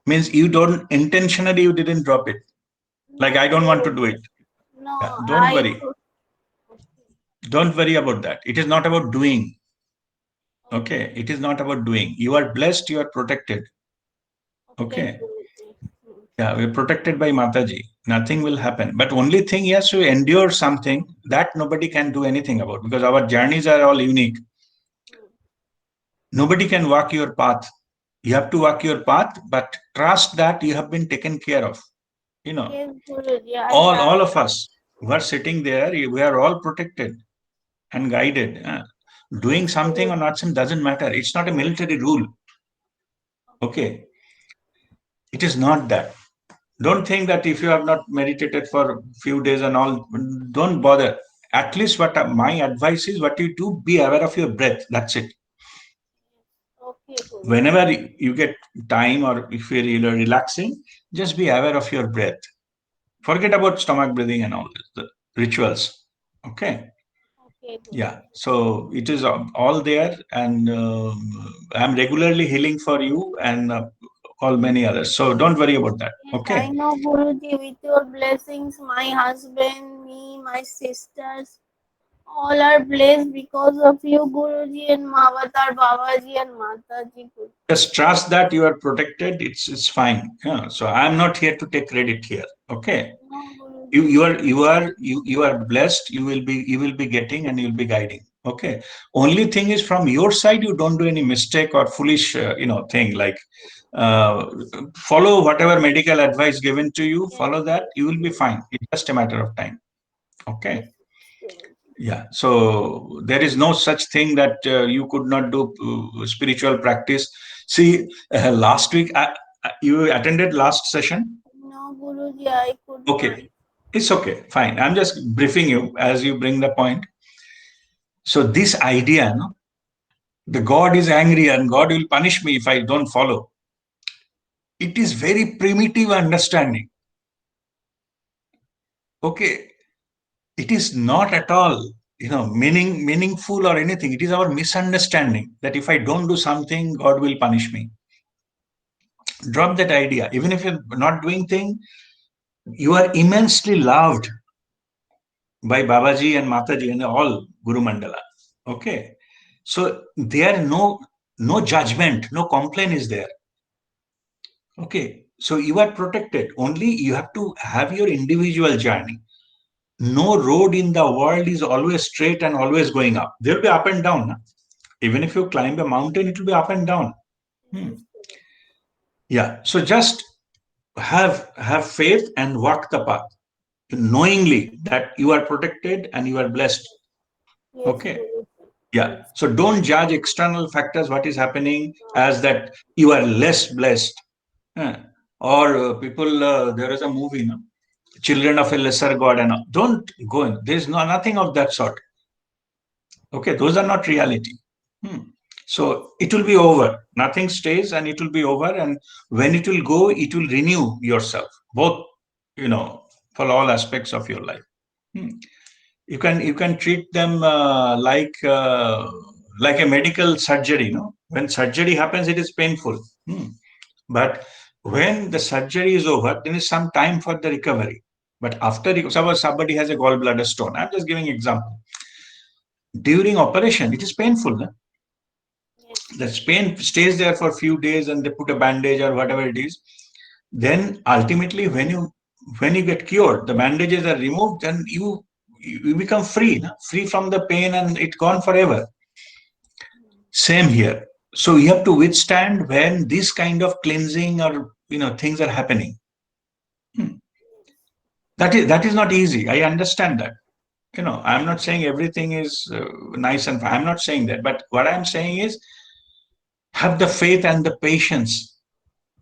Means you don't intentionally, you didn't drop it. Like, I No, don't want to do Guruji. it. No, Yeah, don't I worry. could. Don't worry about that. It is not about doing. Okay. Okay. It is not about doing. You are blessed, you are protected. Okay, Okay. Guruji. Yeah, we're protected by Mataji. Nothing will happen. But only thing, yes, you endure something that nobody can do anything about, because our journeys are all unique. Nobody can walk your path. You have to walk your path, but trust that you have been taken care of. Yes, Guruji, I All have. of us who are sitting there, we are all protected and guided. Doing Yes, something or Guruji. not something doesn't matter. It's not a military rule. Okay. It is not that. Don't think that if you have not meditated for a few days and all, don't bother. At least what my advice is, what you do, be aware of your breath. That's it. Okay, Guruji. Whenever you get time or if you're relaxing, just be aware of your breath. Forget about stomach breathing and all this, the rituals. Okay. Okay, Yeah. Guruji. So it is all there, and I'm regularly healing for you and all many others. So don't worry about that. Yes, I Okay. know, Guruji, with your blessings, my husband, me, my sisters, all are blessed because of you, Guruji, and Mavatar Babaji and Mataji. Guruji. Just trust that you are protected. It's fine. Yeah. So I'm not here to take credit here. Okay. No, Guruji. You are blessed. You will be getting and you'll be guiding. Okay. Only thing is, from your side, you don't do any mistake or foolish thing, like uh, follow whatever medical advice given to you. Yes, Follow that. yes, You will be Guruji. fine. It's just a matter of time. Yes, Okay. Guruji. Yeah. So there is no such thing that you could not do spiritual practice. See, last week you attended last session. No, Guruji, I could not. Okay. It's okay. Fine. I'm just briefing you as you bring the point. So this idea, no, the God is angry and God will punish me if I don't follow. It is very primitive understanding. Okay. It is not at all, meaningful or anything. It is our misunderstanding that if I don't do something, God will punish me. Drop that idea. Even if you're not doing thing, you are immensely loved by Babaji and Mataji and all Guru Mandala. Okay. So there no judgment, no complaint is there. Okay. So you are protected. Only you have to have your individual journey. No road in the world is always straight and always going up. There will be up and down. Huh? Even if you climb a mountain, it will be up and down. Yeah. So just have faith and walk the path, knowingly that you are protected and you are blessed. Yes, Okay. Guruji. Yeah. So don't judge external factors, what is happening, as that you are less blessed. Or people, there is a movie, no? Children of a lesser God, and all. Don't go in. There's nothing of that sort. Okay. Those are not reality. So it will be over. Nothing stays and it will be over. And when it will go, it will renew yourself, both, for all aspects of your life. You can treat them like a medical surgery. When surgery happens, it is painful. But when the surgery is over, there is some time for the recovery. But after, suppose somebody has a gallbladder stone, I'm just giving example. During operation, it is painful. No? Yes. The pain stays there for a few days, and they put a bandage or whatever it is. Then ultimately, when you get cured, the bandages are removed, then you become free, no? Free from the pain, and it's gone forever. Same here. So you have to withstand when this kind of cleansing or things are happening. That is not easy. I understand that. I'm not saying everything is nice and I'm not saying that. But what I'm saying is have the faith and the patience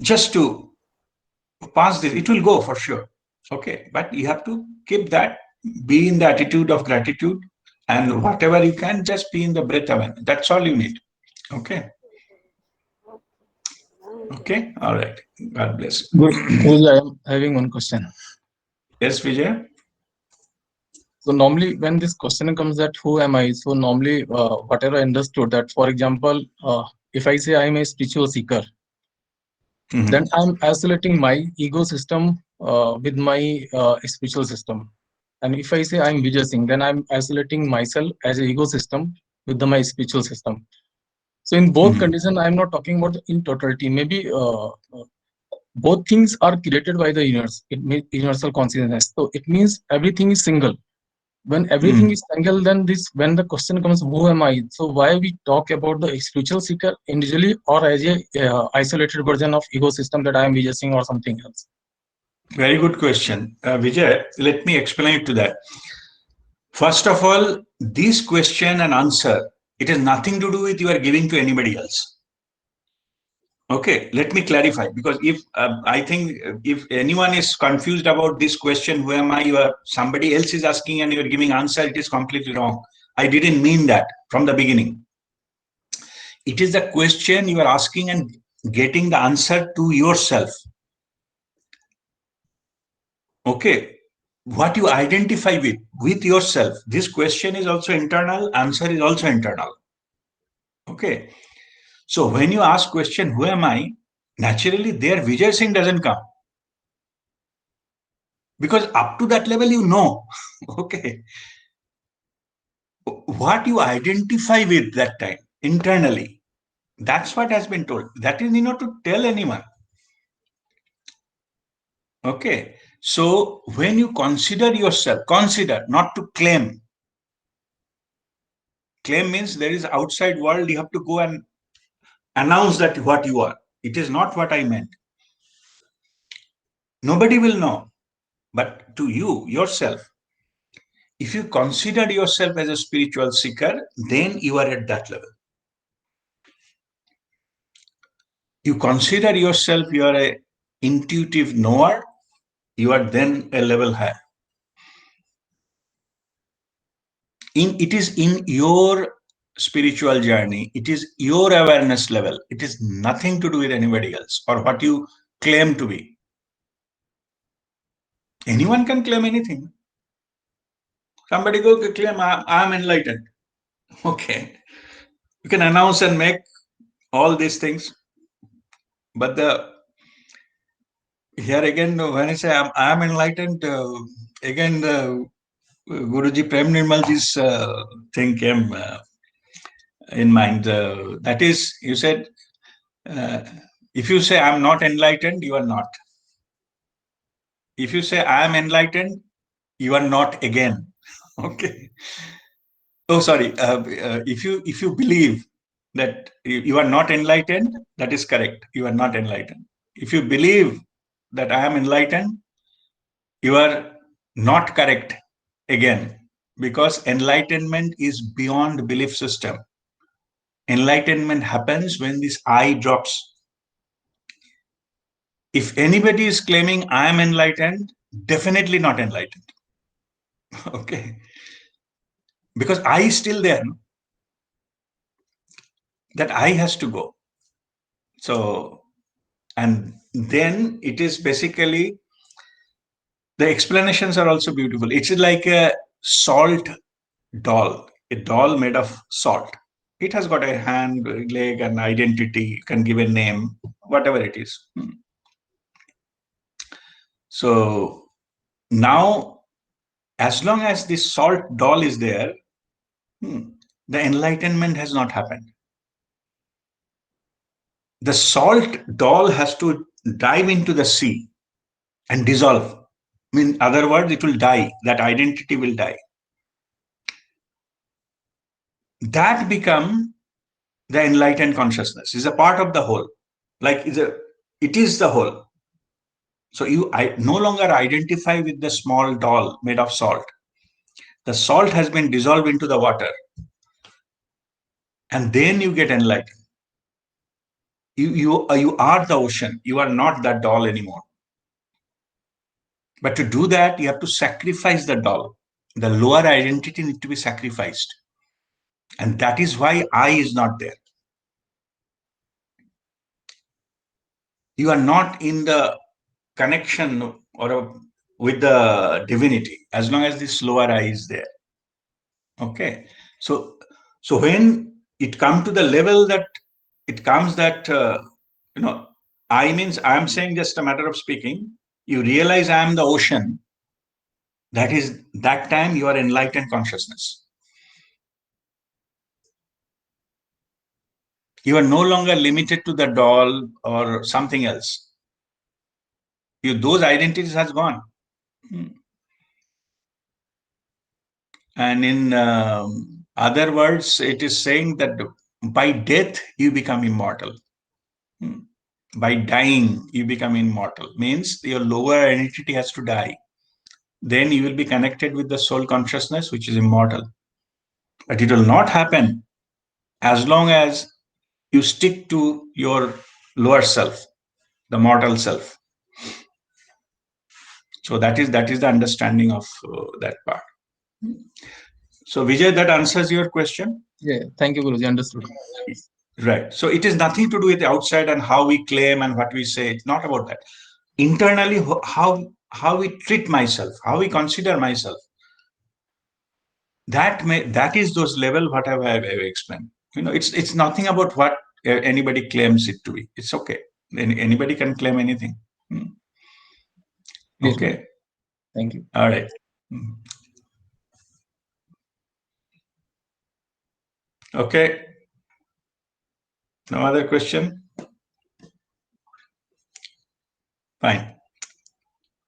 just to pass this. It will go for sure. Okay. But you have to keep that, be in the attitude of gratitude, and whatever you can, just be in the breath awareness. That's all you need. Okay. Okay. All right. God bless. Guruji, I am having one question. Yes, Vijay. So normally when this question comes that who am I? So normally whatever I understood that, for example, if I say I am a spiritual seeker, then I'm isolating my ego system with my spiritual system. And if I say I'm Vijay Singh, then I'm isolating myself as an ego system with my spiritual system. So in both conditions, I'm not talking about in totality. Maybe both things are created by the universal consciousness. So it means everything is single. When everything is single, then when the question comes, who am I? So why we talk about the spiritual seeker individually or as a isolated version of ecosystem that I am Vijay Singh or something else? Very good question. Vijay, let me explain to that. First of all, this question and answer, it has nothing to do with you are giving to anybody else. Okay, let me clarify, because if I think if anyone is confused about this question, who am I? Somebody else is asking and you're giving answer, it is completely wrong. I didn't mean that from the beginning. It is the question you are asking and getting the answer to yourself. Okay, what you identify with yourself. This question is also internal, answer is also internal. Okay. So when you ask question, who am I? Naturally, there Vijay Singh doesn't come. Because up to that level, okay. What you identify with that time, internally, that's what has been told. That is not to tell anyone. Okay. So when you consider yourself, consider, not to claim. Claim means there is outside world, you have to go and announce that what you are. It is not what I meant. Nobody will know. But to you, yourself, if you consider yourself as a spiritual seeker, then you are at that level. You consider yourself, you are an intuitive knower, you are then a level higher. It is in your spiritual journey, it is your awareness level. It is nothing to do with anybody else or what you claim to be. Anyone can claim anything. Somebody go claim, I am enlightened. Okay. You can announce and make all these things. But here again, when I say I am enlightened, again, Guruji Prem Nirmalji's thing came in mind. That is, you said, if you say I'm not enlightened, you are not. if you say I am enlightened, you are not again. Okay. Oh, sorry. If you believe that you are not enlightened, that is correct. You are not enlightened. If you believe that I am enlightened, you are not correct again, because enlightenment is beyond belief system. Enlightenment happens when this I drops. If anybody is claiming I am enlightened, definitely not enlightened. Okay. Because I is still there. That I has to go. So, and then it is basically, the explanations are also beautiful. It's like a salt doll, a doll made of salt. It has got a hand, leg, and identity. You can give a name, whatever it is. So now, as long as this salt doll is there, the enlightenment has not happened. The salt doll has to dive into the sea and dissolve. In other words, it will die. That identity will die. That become the enlightened consciousness. Is a part of the whole. Like it is the whole. So I no longer identify with the small doll made of salt. The salt has been dissolved into the water, and then you get enlightened. You are the ocean. You are not that doll anymore. But to do that, you have to sacrifice the doll. The lower identity needs to be sacrificed. And that is why I is not there. You are not in the connection with the divinity as long as this lower I is there. Okay. So when it comes to the level that it comes that, I means I'm saying just a matter of speaking, you realize I am the ocean. That time you are enlightened consciousness. You are no longer limited to the doll or something else. Those identities has gone. And in other words, it is saying that by death you become immortal. By dying you become immortal. Means your lower identity has to die. Then you will be connected with the soul consciousness, which is immortal. But it will not happen as long as you stick to your lower self, the mortal self. So that is the understanding of that part. So Vijay, that answers your question? Yeah, thank you, Guruji. Understood. Right. So it is nothing to do with the outside and how we claim and what we say. It's not about that. Internally, how we treat myself, how we consider myself. That is those level whatever I've explained. It's nothing about what anybody claims it to be. It's okay. Anybody can claim anything. Yes, Okay. thank you. All right. Okay. No other question? Fine.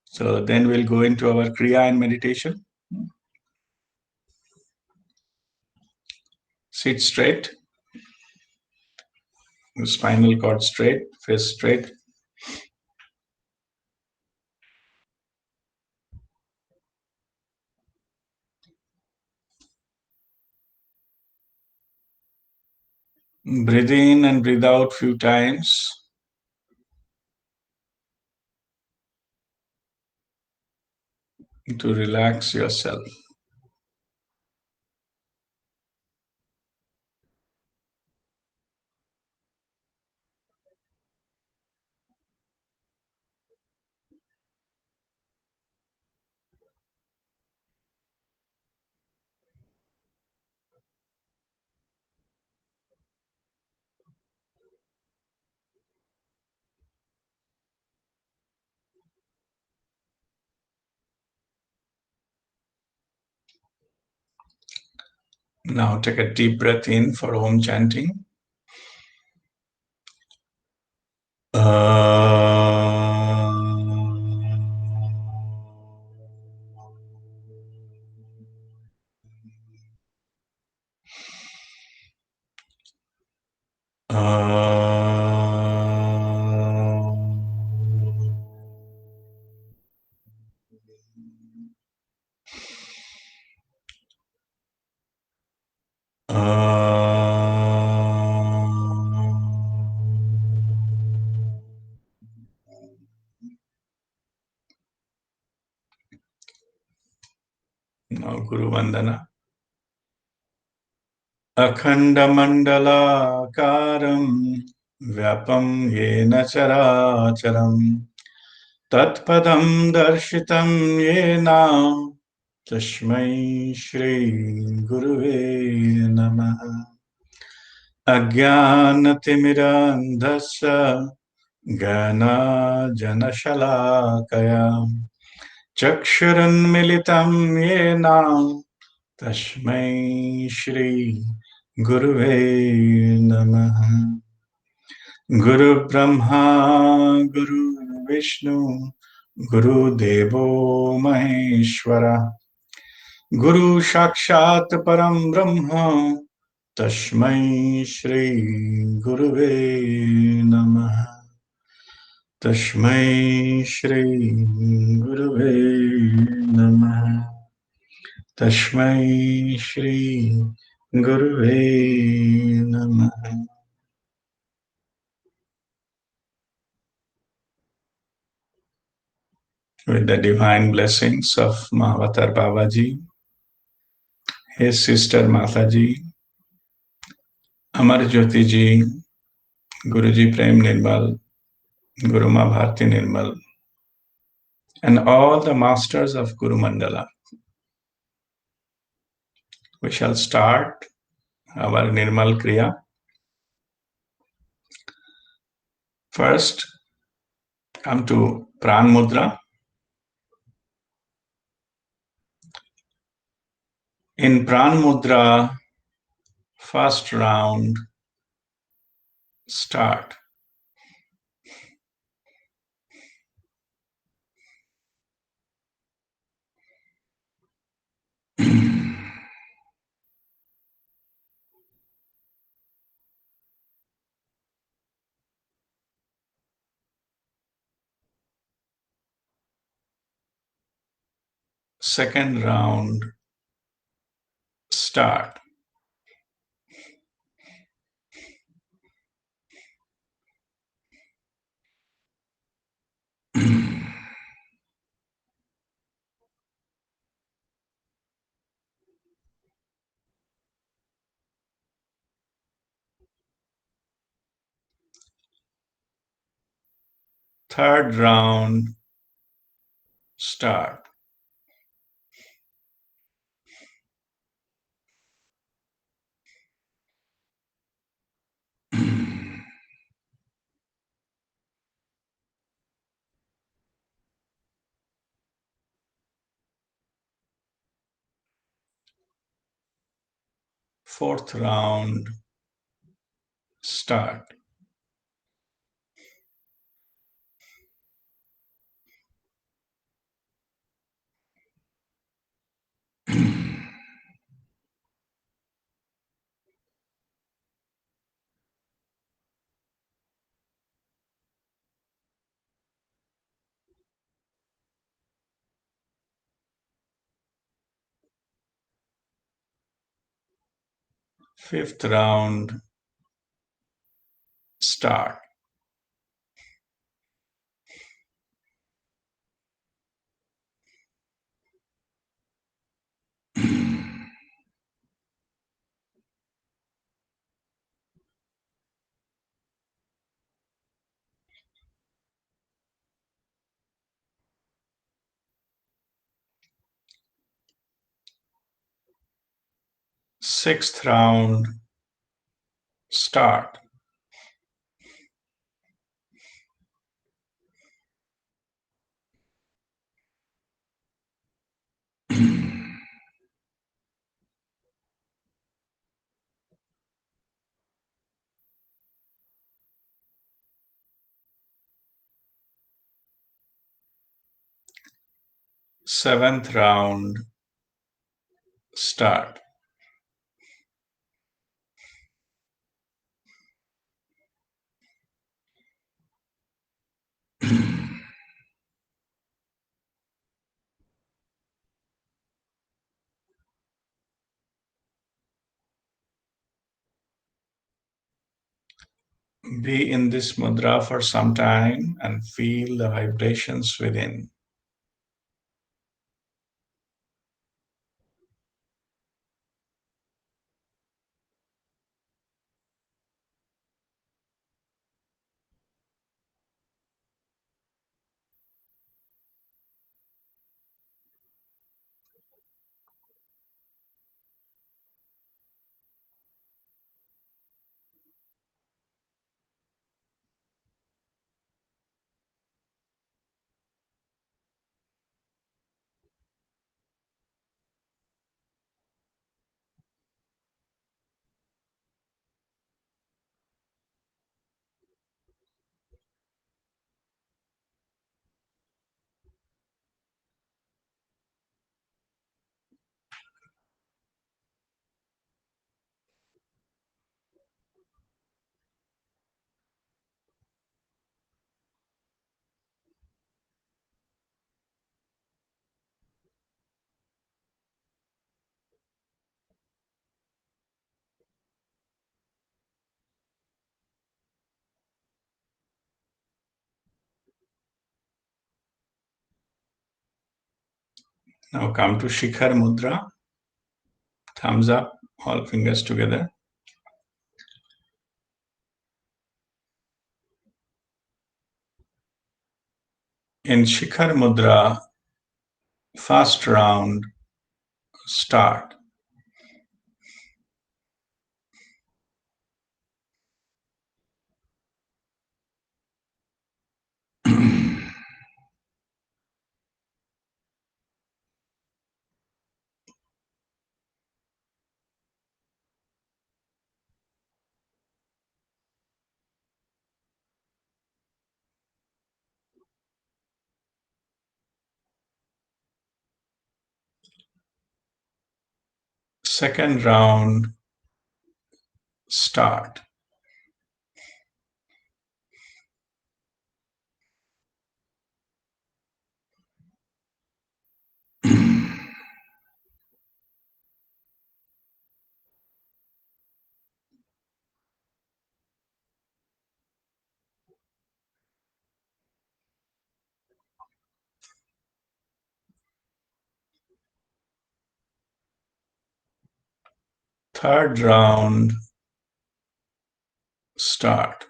So then we'll go into our Kriya and meditation. Sit straight. Spinal cord straight, face straight. Breathe in and breathe out few times. To relax yourself. Now take a deep breath in for Om chanting. Now Guru Vandana. Akhandamandalakaram Vyapam Yena Characharam Tatpadam Darshitam Yena Tashmai Shri Guruve Namaha. Ajnanatimirandhasya Gana Janashalakaya Chakshurunmilitam Yena Tashmai Shri Guruve Namaha. Guru Brahma Guru Vishnu Guru Devo Maheshwara Guru Sakshat Param Brahma Tashmai Shri Guruve Namaha. Tashmai Shri Guruve Namaha. Tashmai Shri Guruve Namaha. With the divine blessings of Mahavatar Babaji, his sister Mataji, Amar Jyoti ji, Guruji Prem Nirmal, Guru Ma Bharti Nirmal, and all the masters of Guru Mandala. We shall start our Nirmal Kriya. First, come to Pran Mudra. In Pran Mudra, first round, start. Second round, start. Third round, start. Fourth round, start. Fifth round, start. Sixth round, start. Seventh round, start. Be in this mudra for some time and feel the vibrations within. Now come to Shikhar Mudra. Thumbs up, all fingers together. In Shikhar Mudra, first round, start. Second round, start. Third round, start.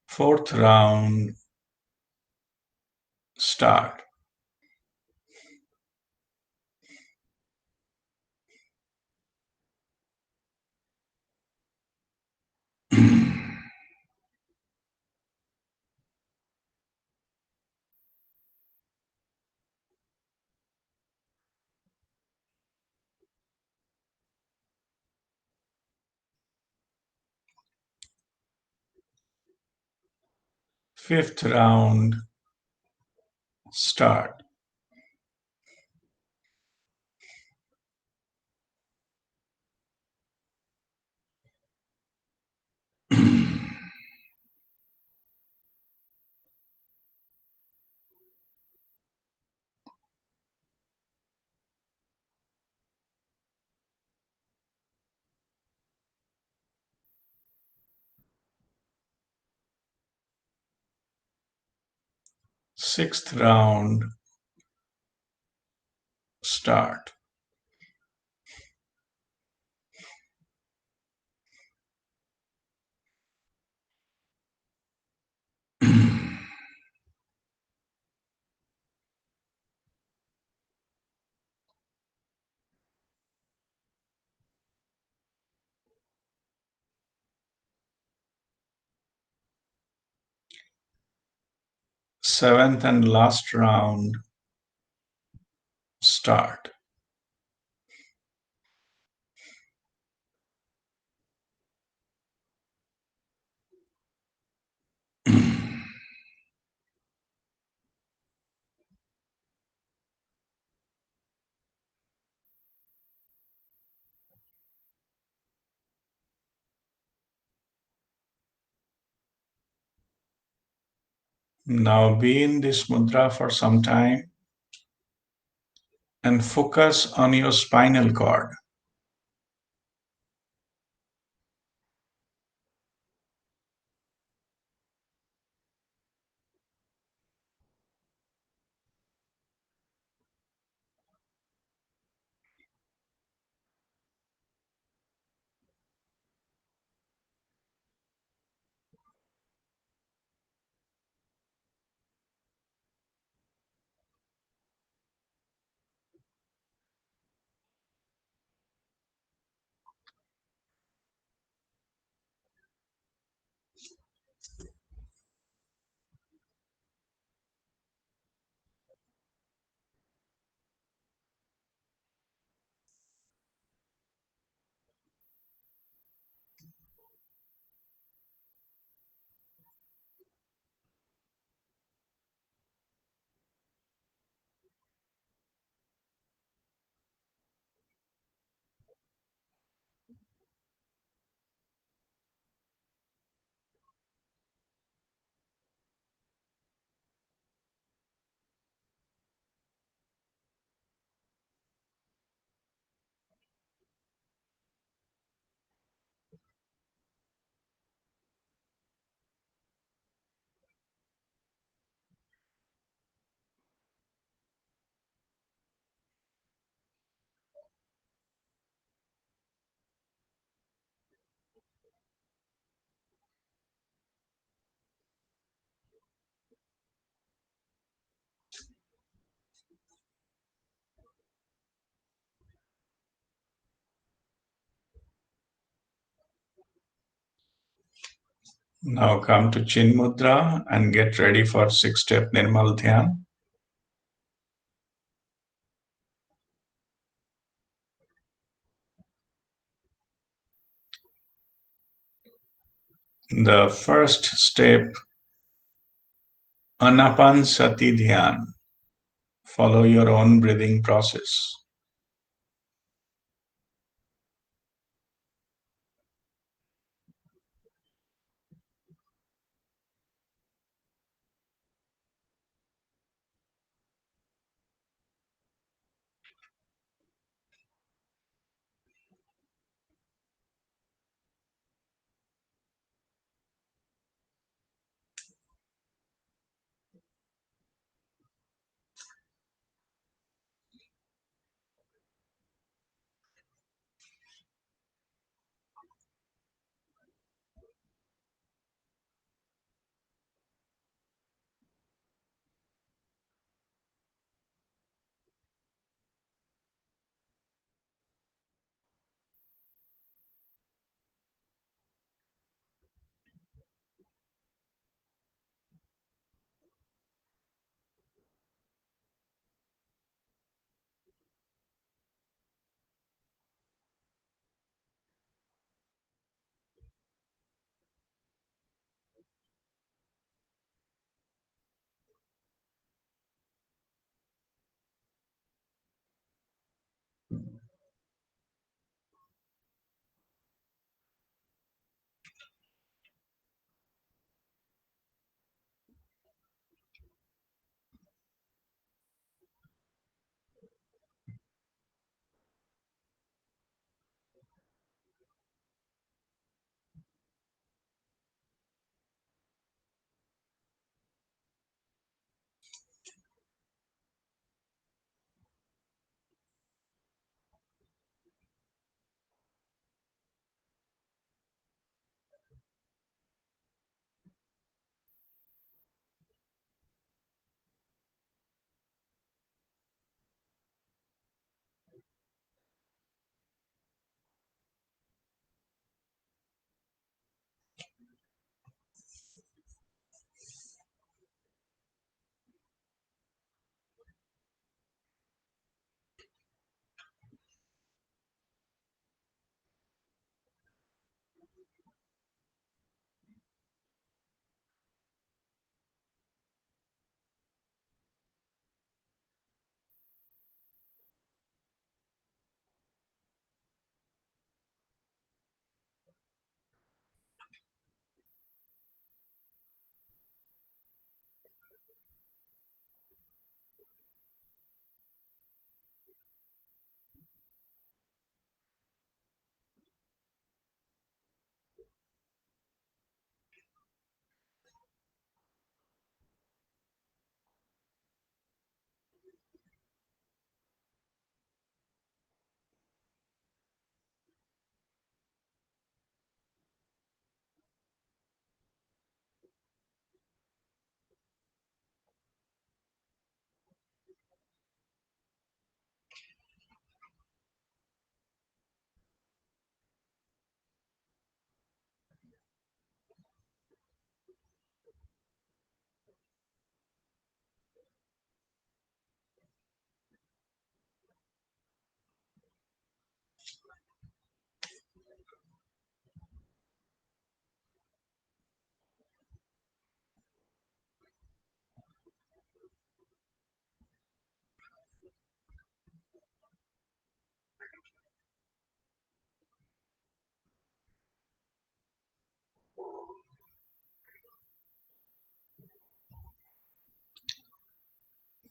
Fourth round, start. Fifth round, start. Sixth round, start. Seventh and last round, start. Now be in this mudra for some time and focus on your spinal cord. Now come to Chin Mudra and get ready for 6-step Nirmal Dhyan. The first step, Anapansati Dhyan. Follow your own breathing process.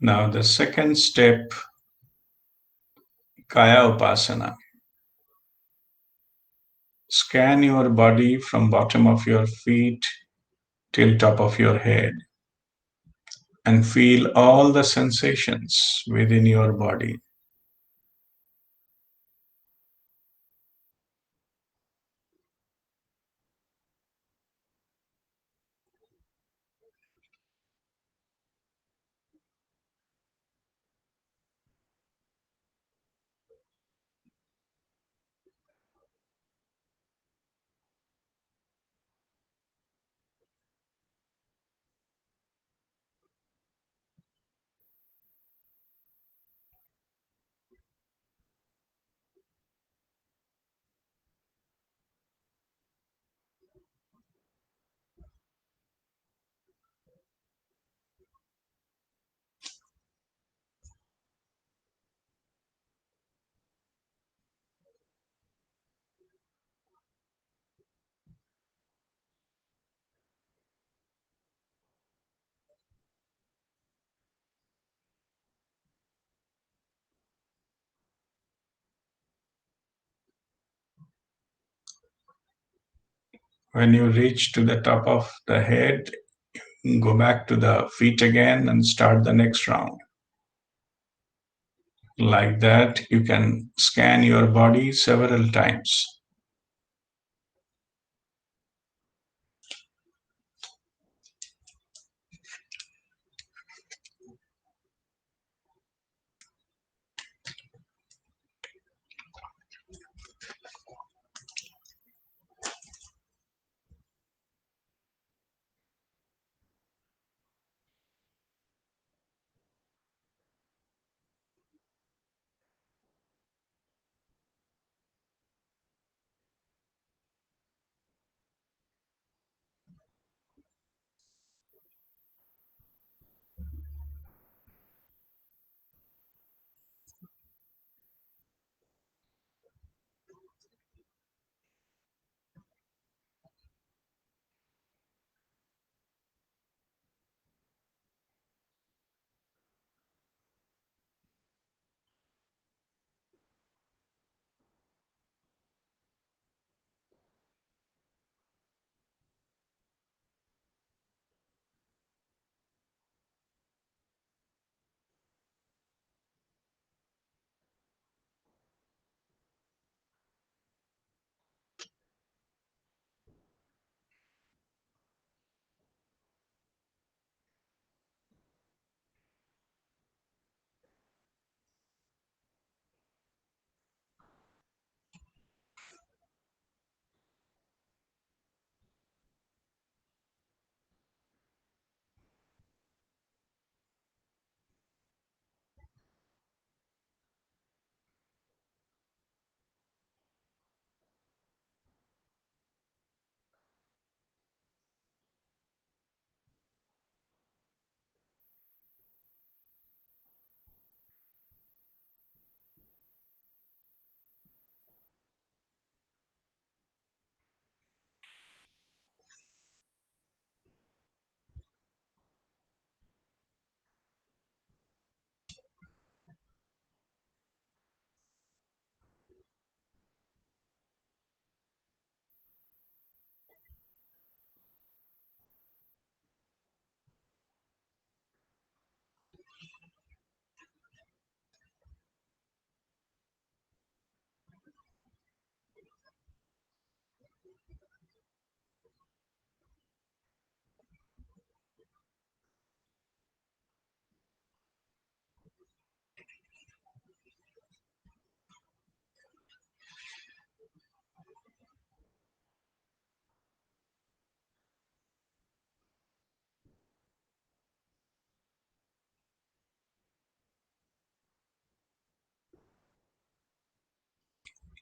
Now the second step, Kaya Upasana. Scan your body from bottom of your feet till top of your head and feel all the sensations within your body. When you reach to the top of the head, go back to the feet again and start the next round. Like that, you can scan your body several times.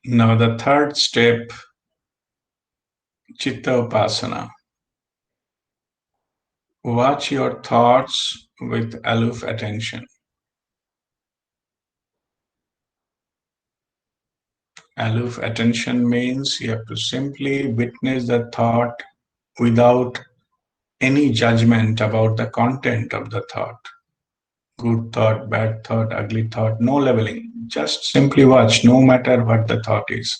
Now, the third step, Chitta Upasana. Watch your thoughts with aloof attention. Aloof attention means you have to simply witness the thought without any judgment about the content of the thought. Good thought, bad thought, ugly thought, no labeling. Just simply watch, no matter what the thought is.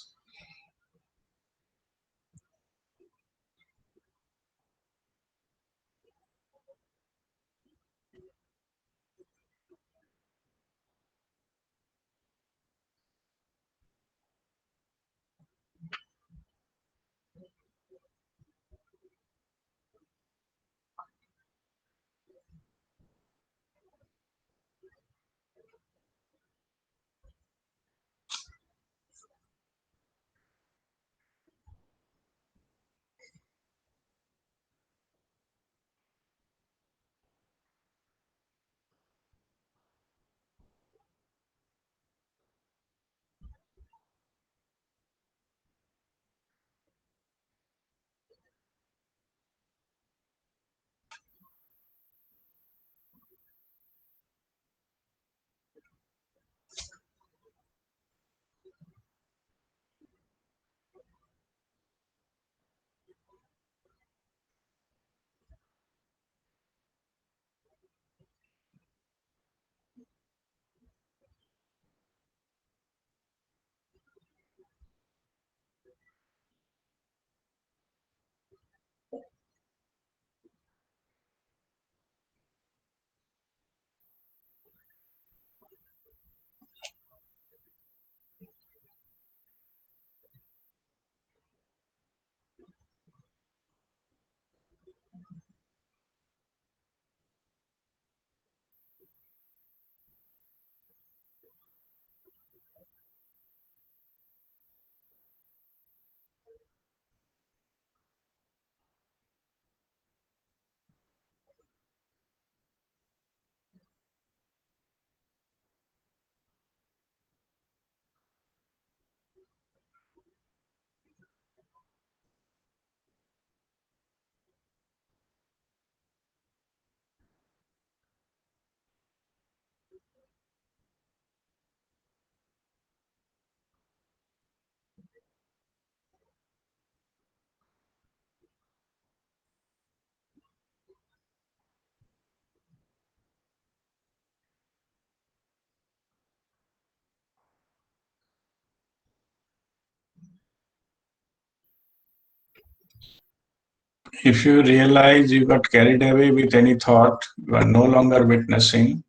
If you realize you got carried away with any thought, you are no longer witnessing.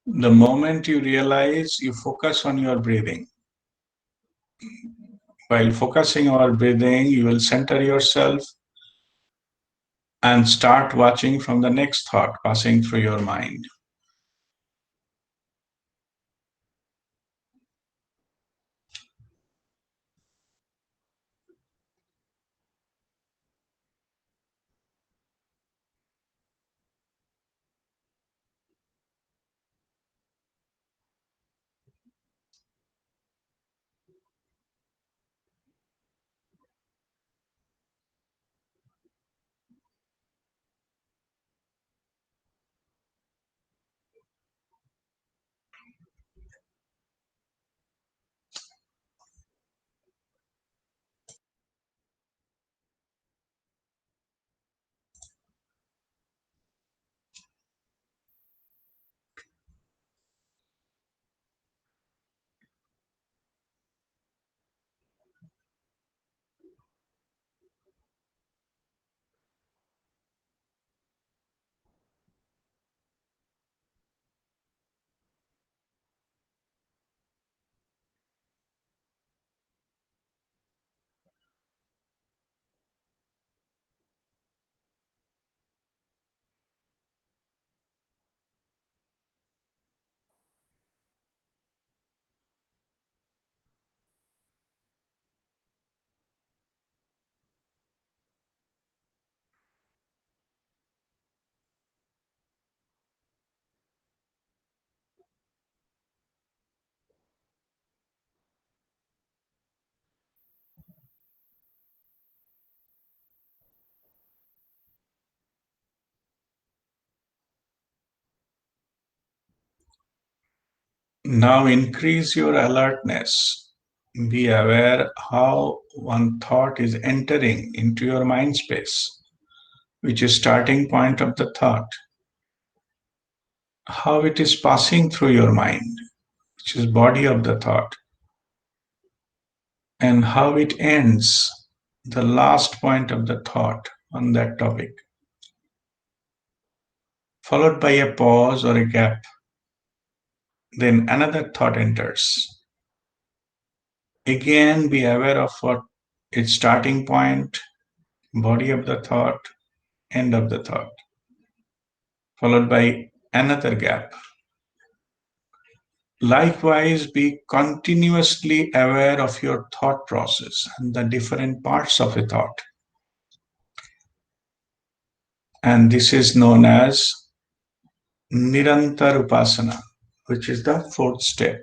The moment you realize, you focus on your breathing. While focusing on breathing, you will center yourself and start watching from the next thought passing through your mind. Now increase your alertness. Be aware how one thought is entering into your mind space, which is starting point of the thought, how it is passing through your mind, which is body of the thought, and how it ends, the last point of the thought on that topic, followed by a pause or a gap. Then another thought enters. Again, be aware of what its starting point, body of the thought, end of the thought, followed by another gap. Likewise, be continuously aware of your thought process and the different parts of a thought. And this is known as Nirantar Upasana, which is the fourth step.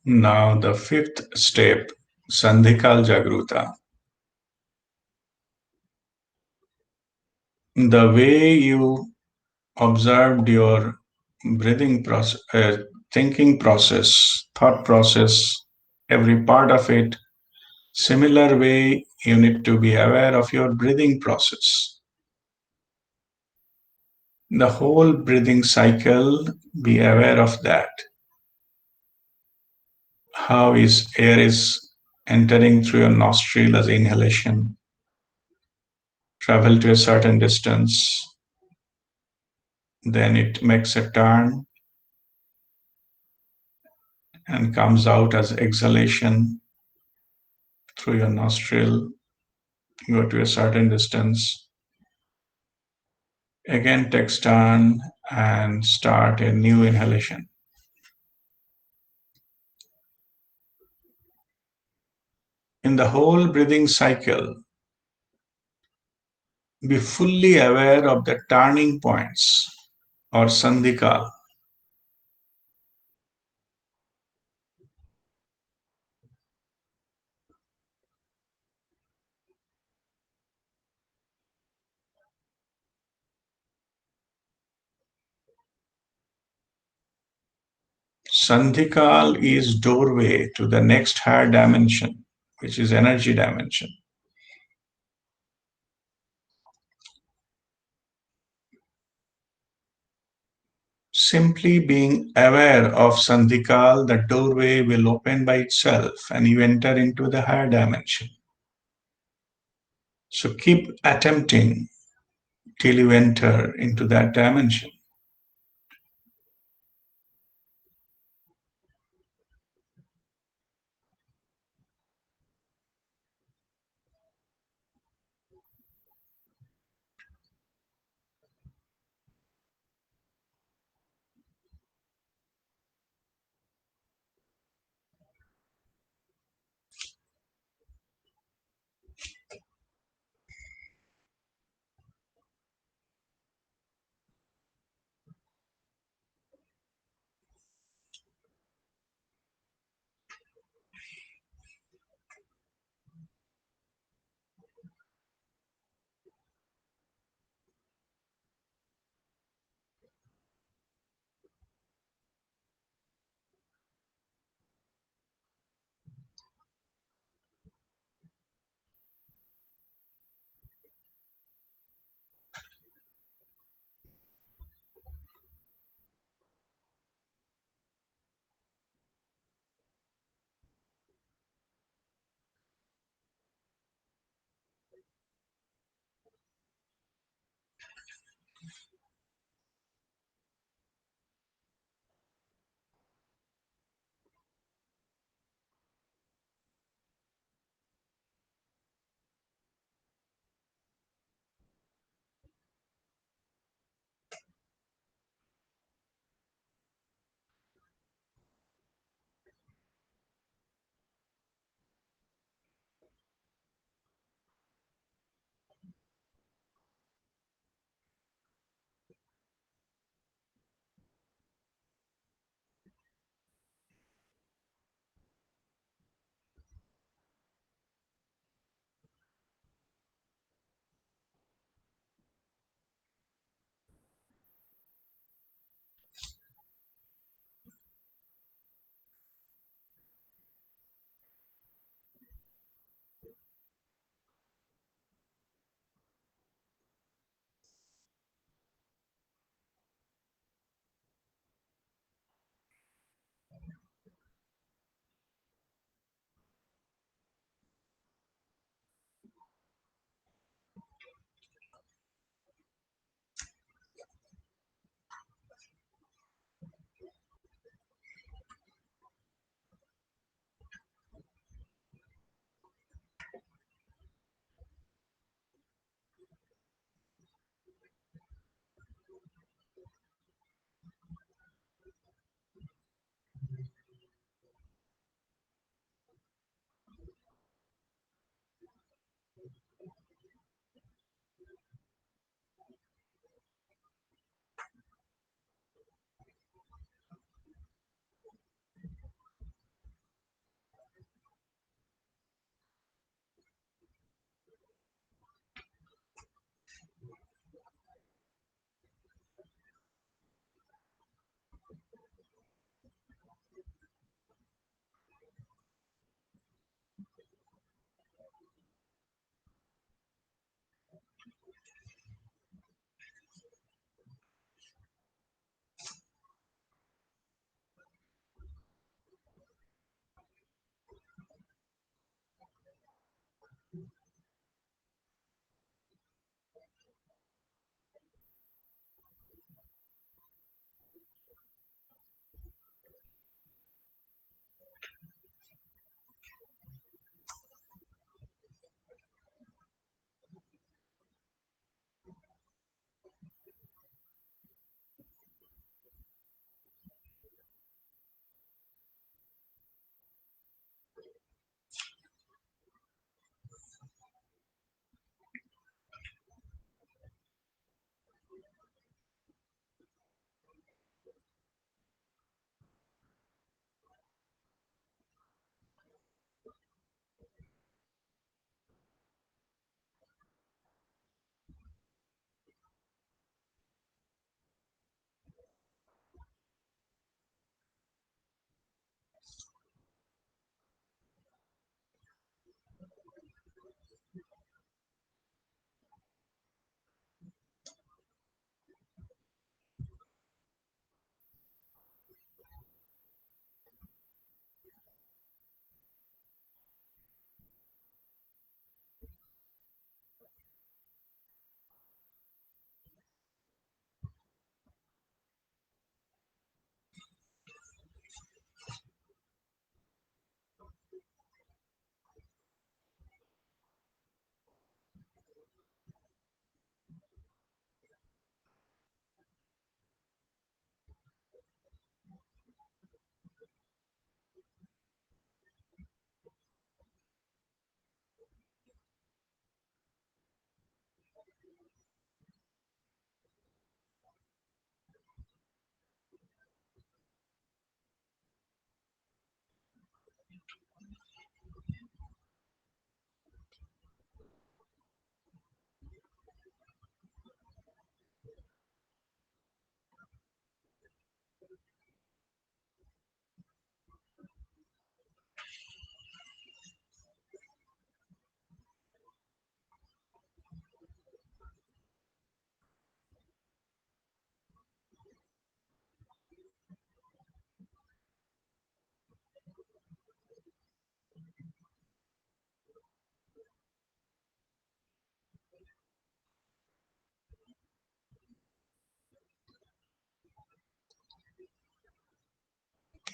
Now the fifth step, Sandhikal Jagruta. The way you observed your breathing process, thinking process, thought process, every part of it, similar way you need to be aware of your breathing process. The whole breathing cycle, be aware of that. How is air is entering through your nostril as inhalation, travel to a certain distance, then it makes a turn and comes out as exhalation through your nostril, go to a certain distance, again takes turn and start a new inhalation. In the whole breathing cycle, be fully aware of the turning points or sandhika. Sandhikal is doorway to the next higher dimension, which is energy dimension. Simply being aware of Sandhikal, the doorway will open by itself and you enter into the higher dimension. So keep attempting till you enter into that dimension.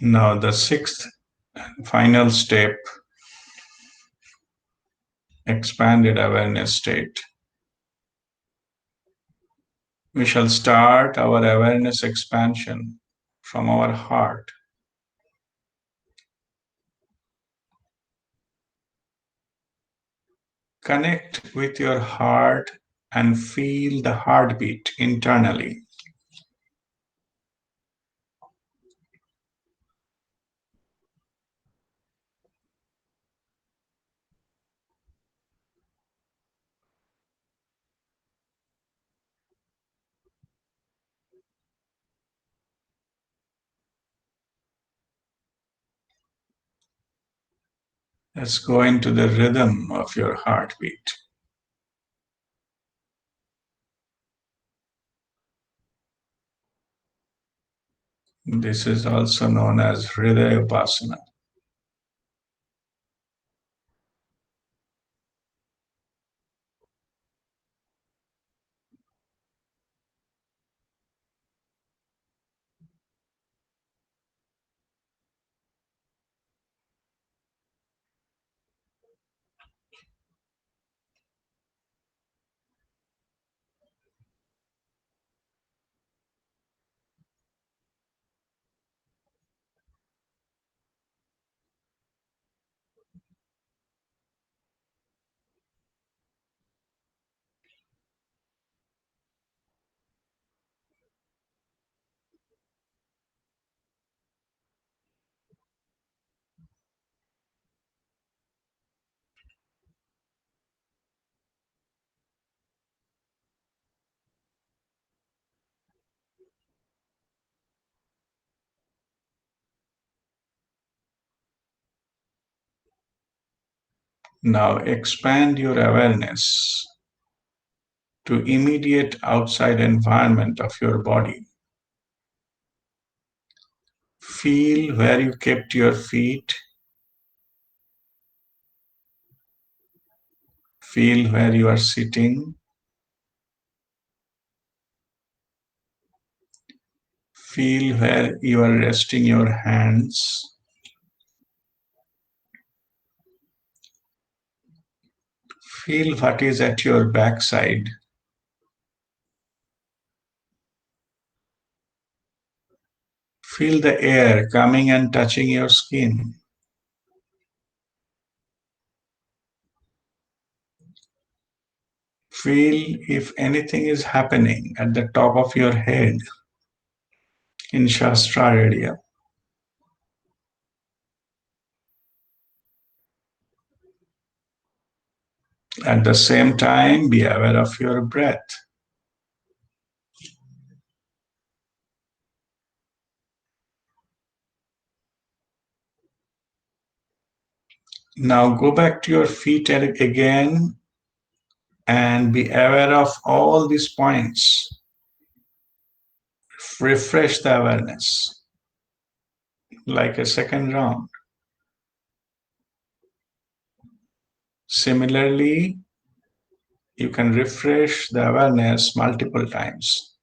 Now, the sixth and final step, expanded awareness state. We shall start our awareness expansion from our heart. Connect with your heart and feel the heartbeat internally. Let's go into the rhythm of your heartbeat. This is also known as Hridayabhasana. Now expand your awareness to immediate outside environment of your body. Feel where you kept your feet. Feel where you are sitting. Feel where you are resting your hands. Feel what is at your backside. Feel the air coming and touching your skin. Feel if anything is happening at the top of your head in Shastra area. At the same time, be aware of your breath. Now go back to your feet again and be aware of all these points. Refresh the awareness like a second round. Similarly, you can refresh the awareness multiple times.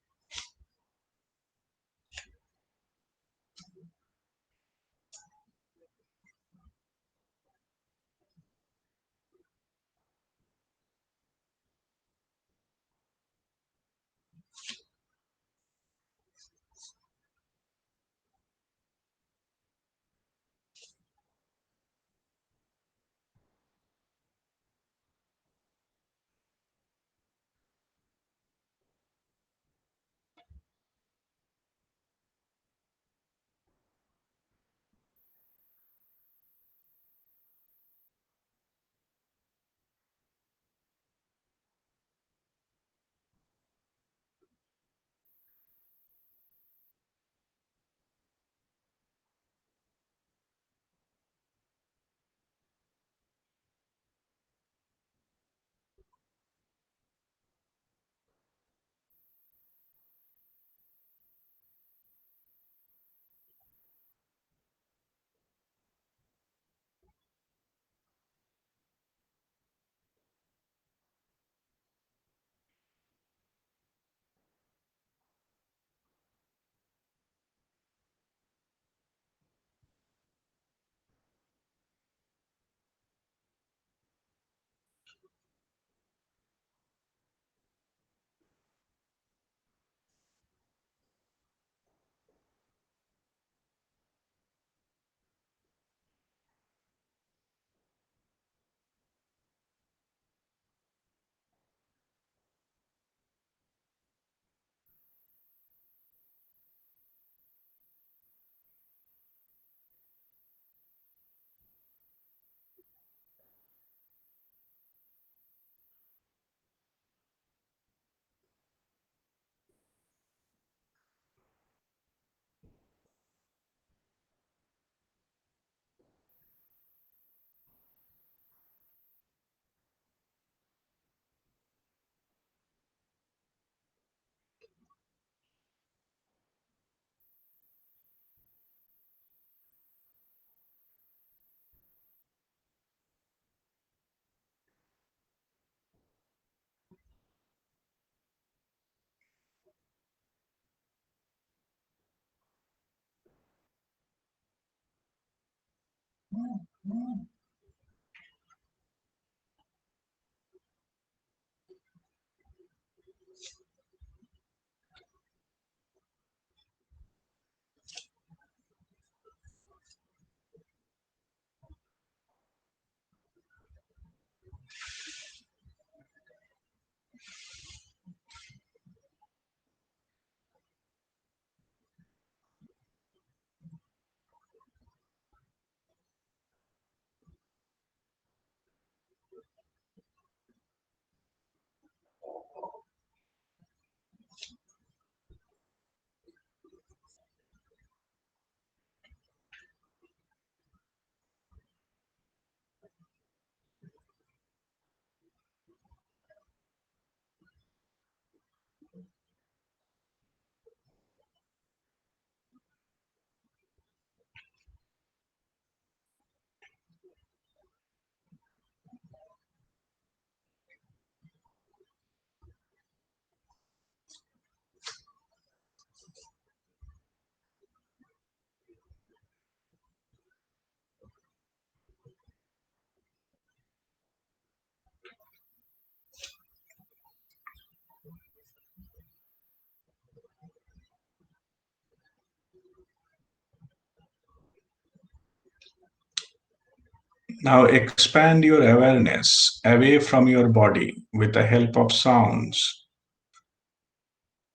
Now expand your awareness away from your body with the help of sounds.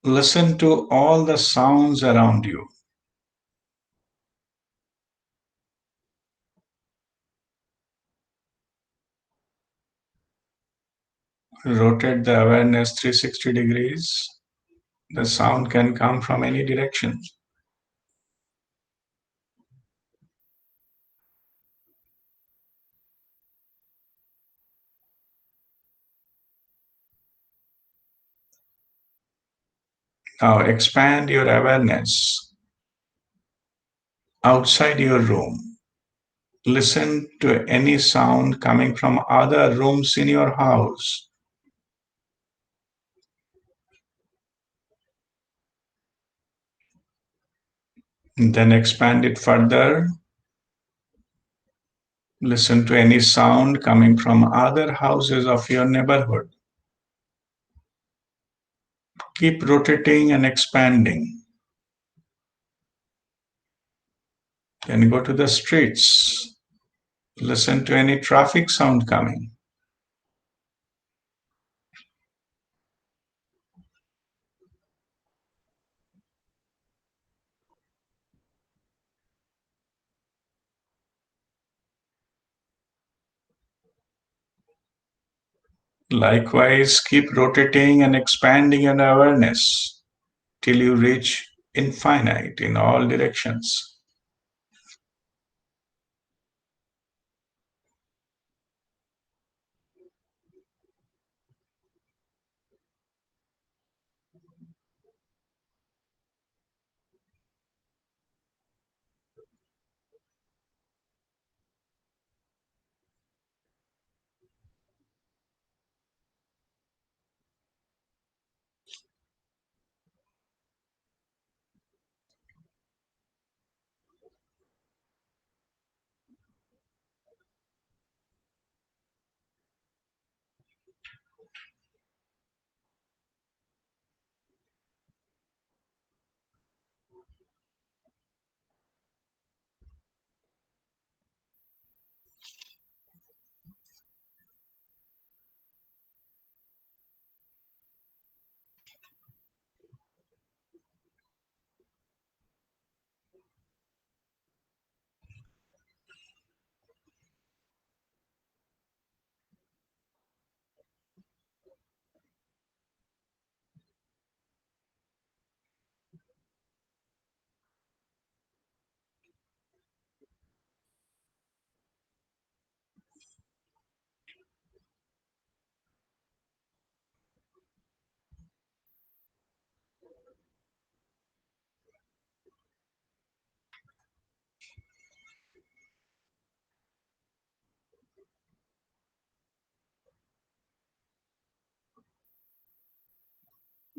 Listen to all the sounds around you. Rotate the awareness 360 degrees. The sound can come from any direction. Now expand your awareness outside your room. Listen to any sound coming from other rooms in your house. Then expand it further. Listen to any sound coming from other houses of your neighborhood. Keep rotating and expanding. Then go to the streets. Listen to any traffic sound coming. Likewise, keep rotating and expanding your awareness till you reach infinite in all directions.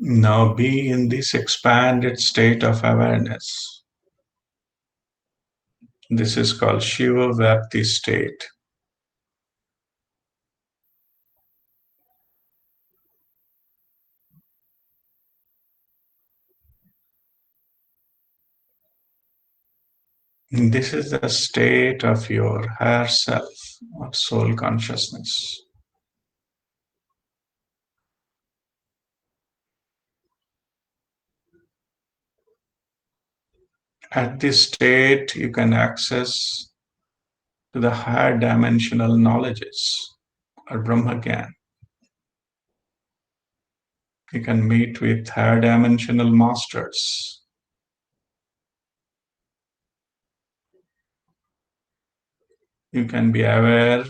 Now be in this expanded state of awareness. This is called Shiva Vyapti state. This is the state of your higher self, of soul consciousness. At this state, you can access to the higher dimensional knowledges or Brahma Gyan. You can meet with higher dimensional masters. You can be aware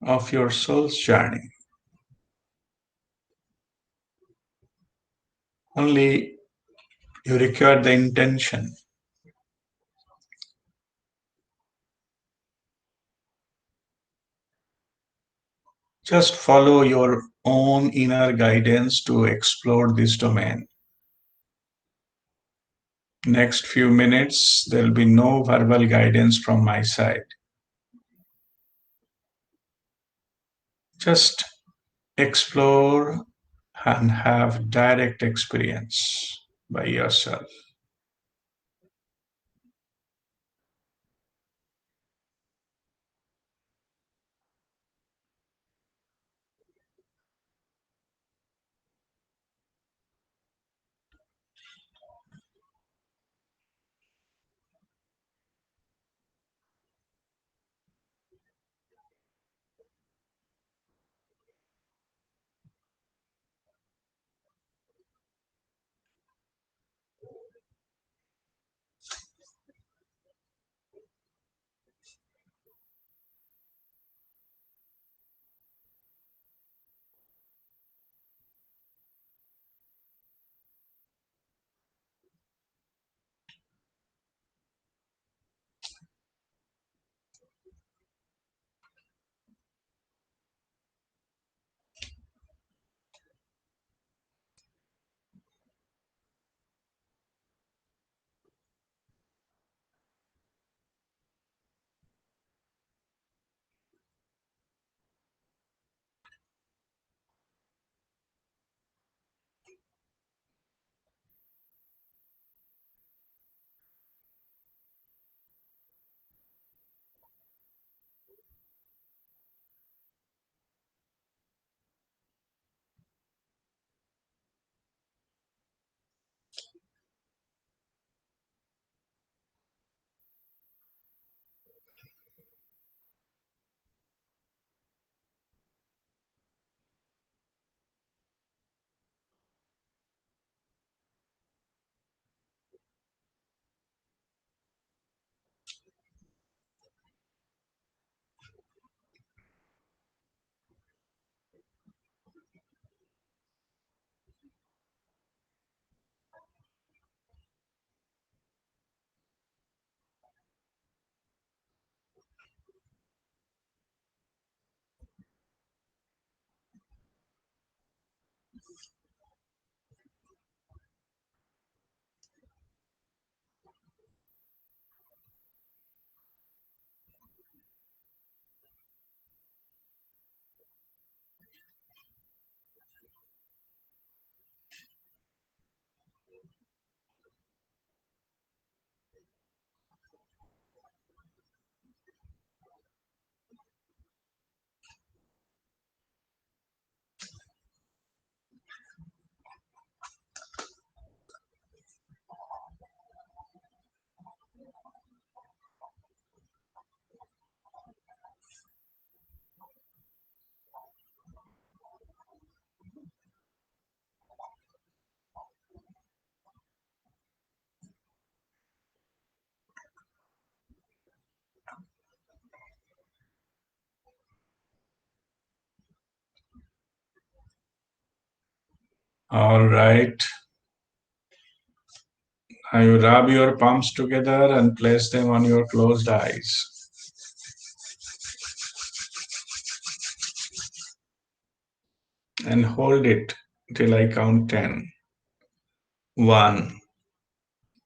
of your soul's journey. Only you require the intention. Just follow your own inner guidance to explore this domain. Next few minutes, there will be no verbal guidance from my side. Just explore and have direct experience by yourself. All right. Now you rub your palms together and place them on your closed eyes. And hold it till I count 10. 1,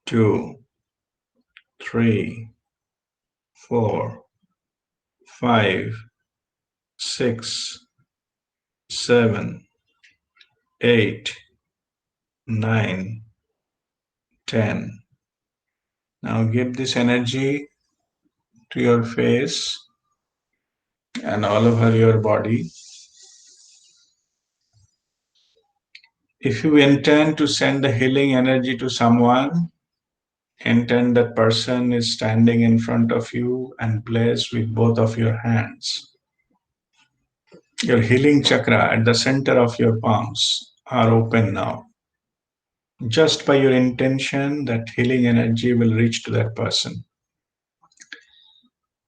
2, 3, 4, 5, 6, 7, 8, 9, 10. Now give this energy to your face and all over your body. If you intend to send the healing energy to someone, intend that person is standing in front of you and place with both of your hands. Your healing chakra at the center of your palms are open now. Just by your intention, that healing energy will reach to that person.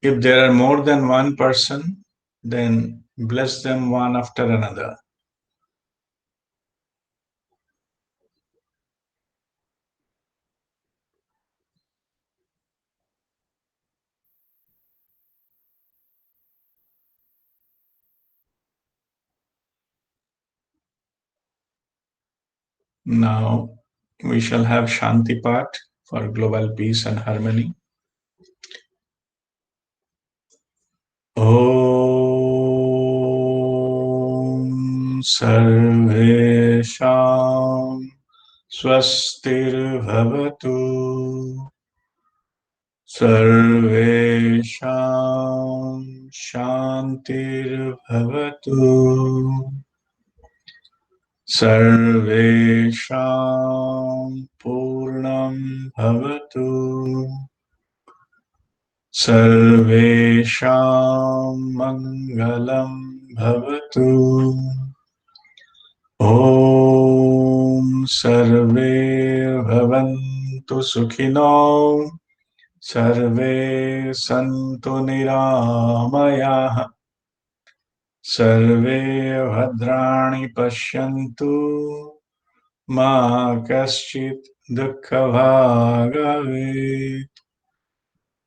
If there are more than one person, then bless them one after another. Now we shall have Shanti Path for global peace and harmony. Om Sarvesham Swastirbhavatu Sarvesham Shantirbhavatu Sarvesham Purnam Bhavatu Sarvesham Mangalam Bhavatu Om Sarve Bhavantu Sukhino Sarve Santu Niramaya Sarve Bhadrani Pashyantu Ma Kaschit Dukkha Bhagavet.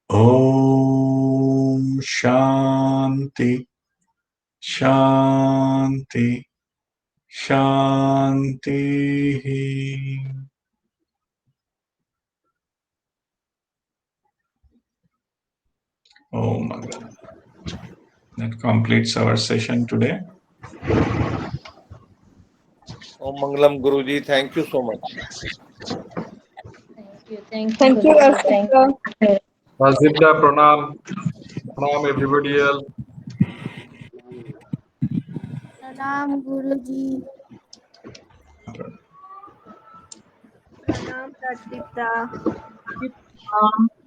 Om Shanti Shanti Shanti. Om Mangalam. That completes our session today. Om Mangalam Guruji, thank you so much. Thank you, Asika. Azita, pranam. Pranam everybody else. Pranam Guruji. Pranam Pratipta.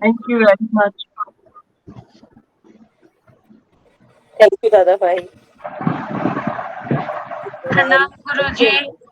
Thank you very much. Thank you, Dada Bhai. Pranam Guruji.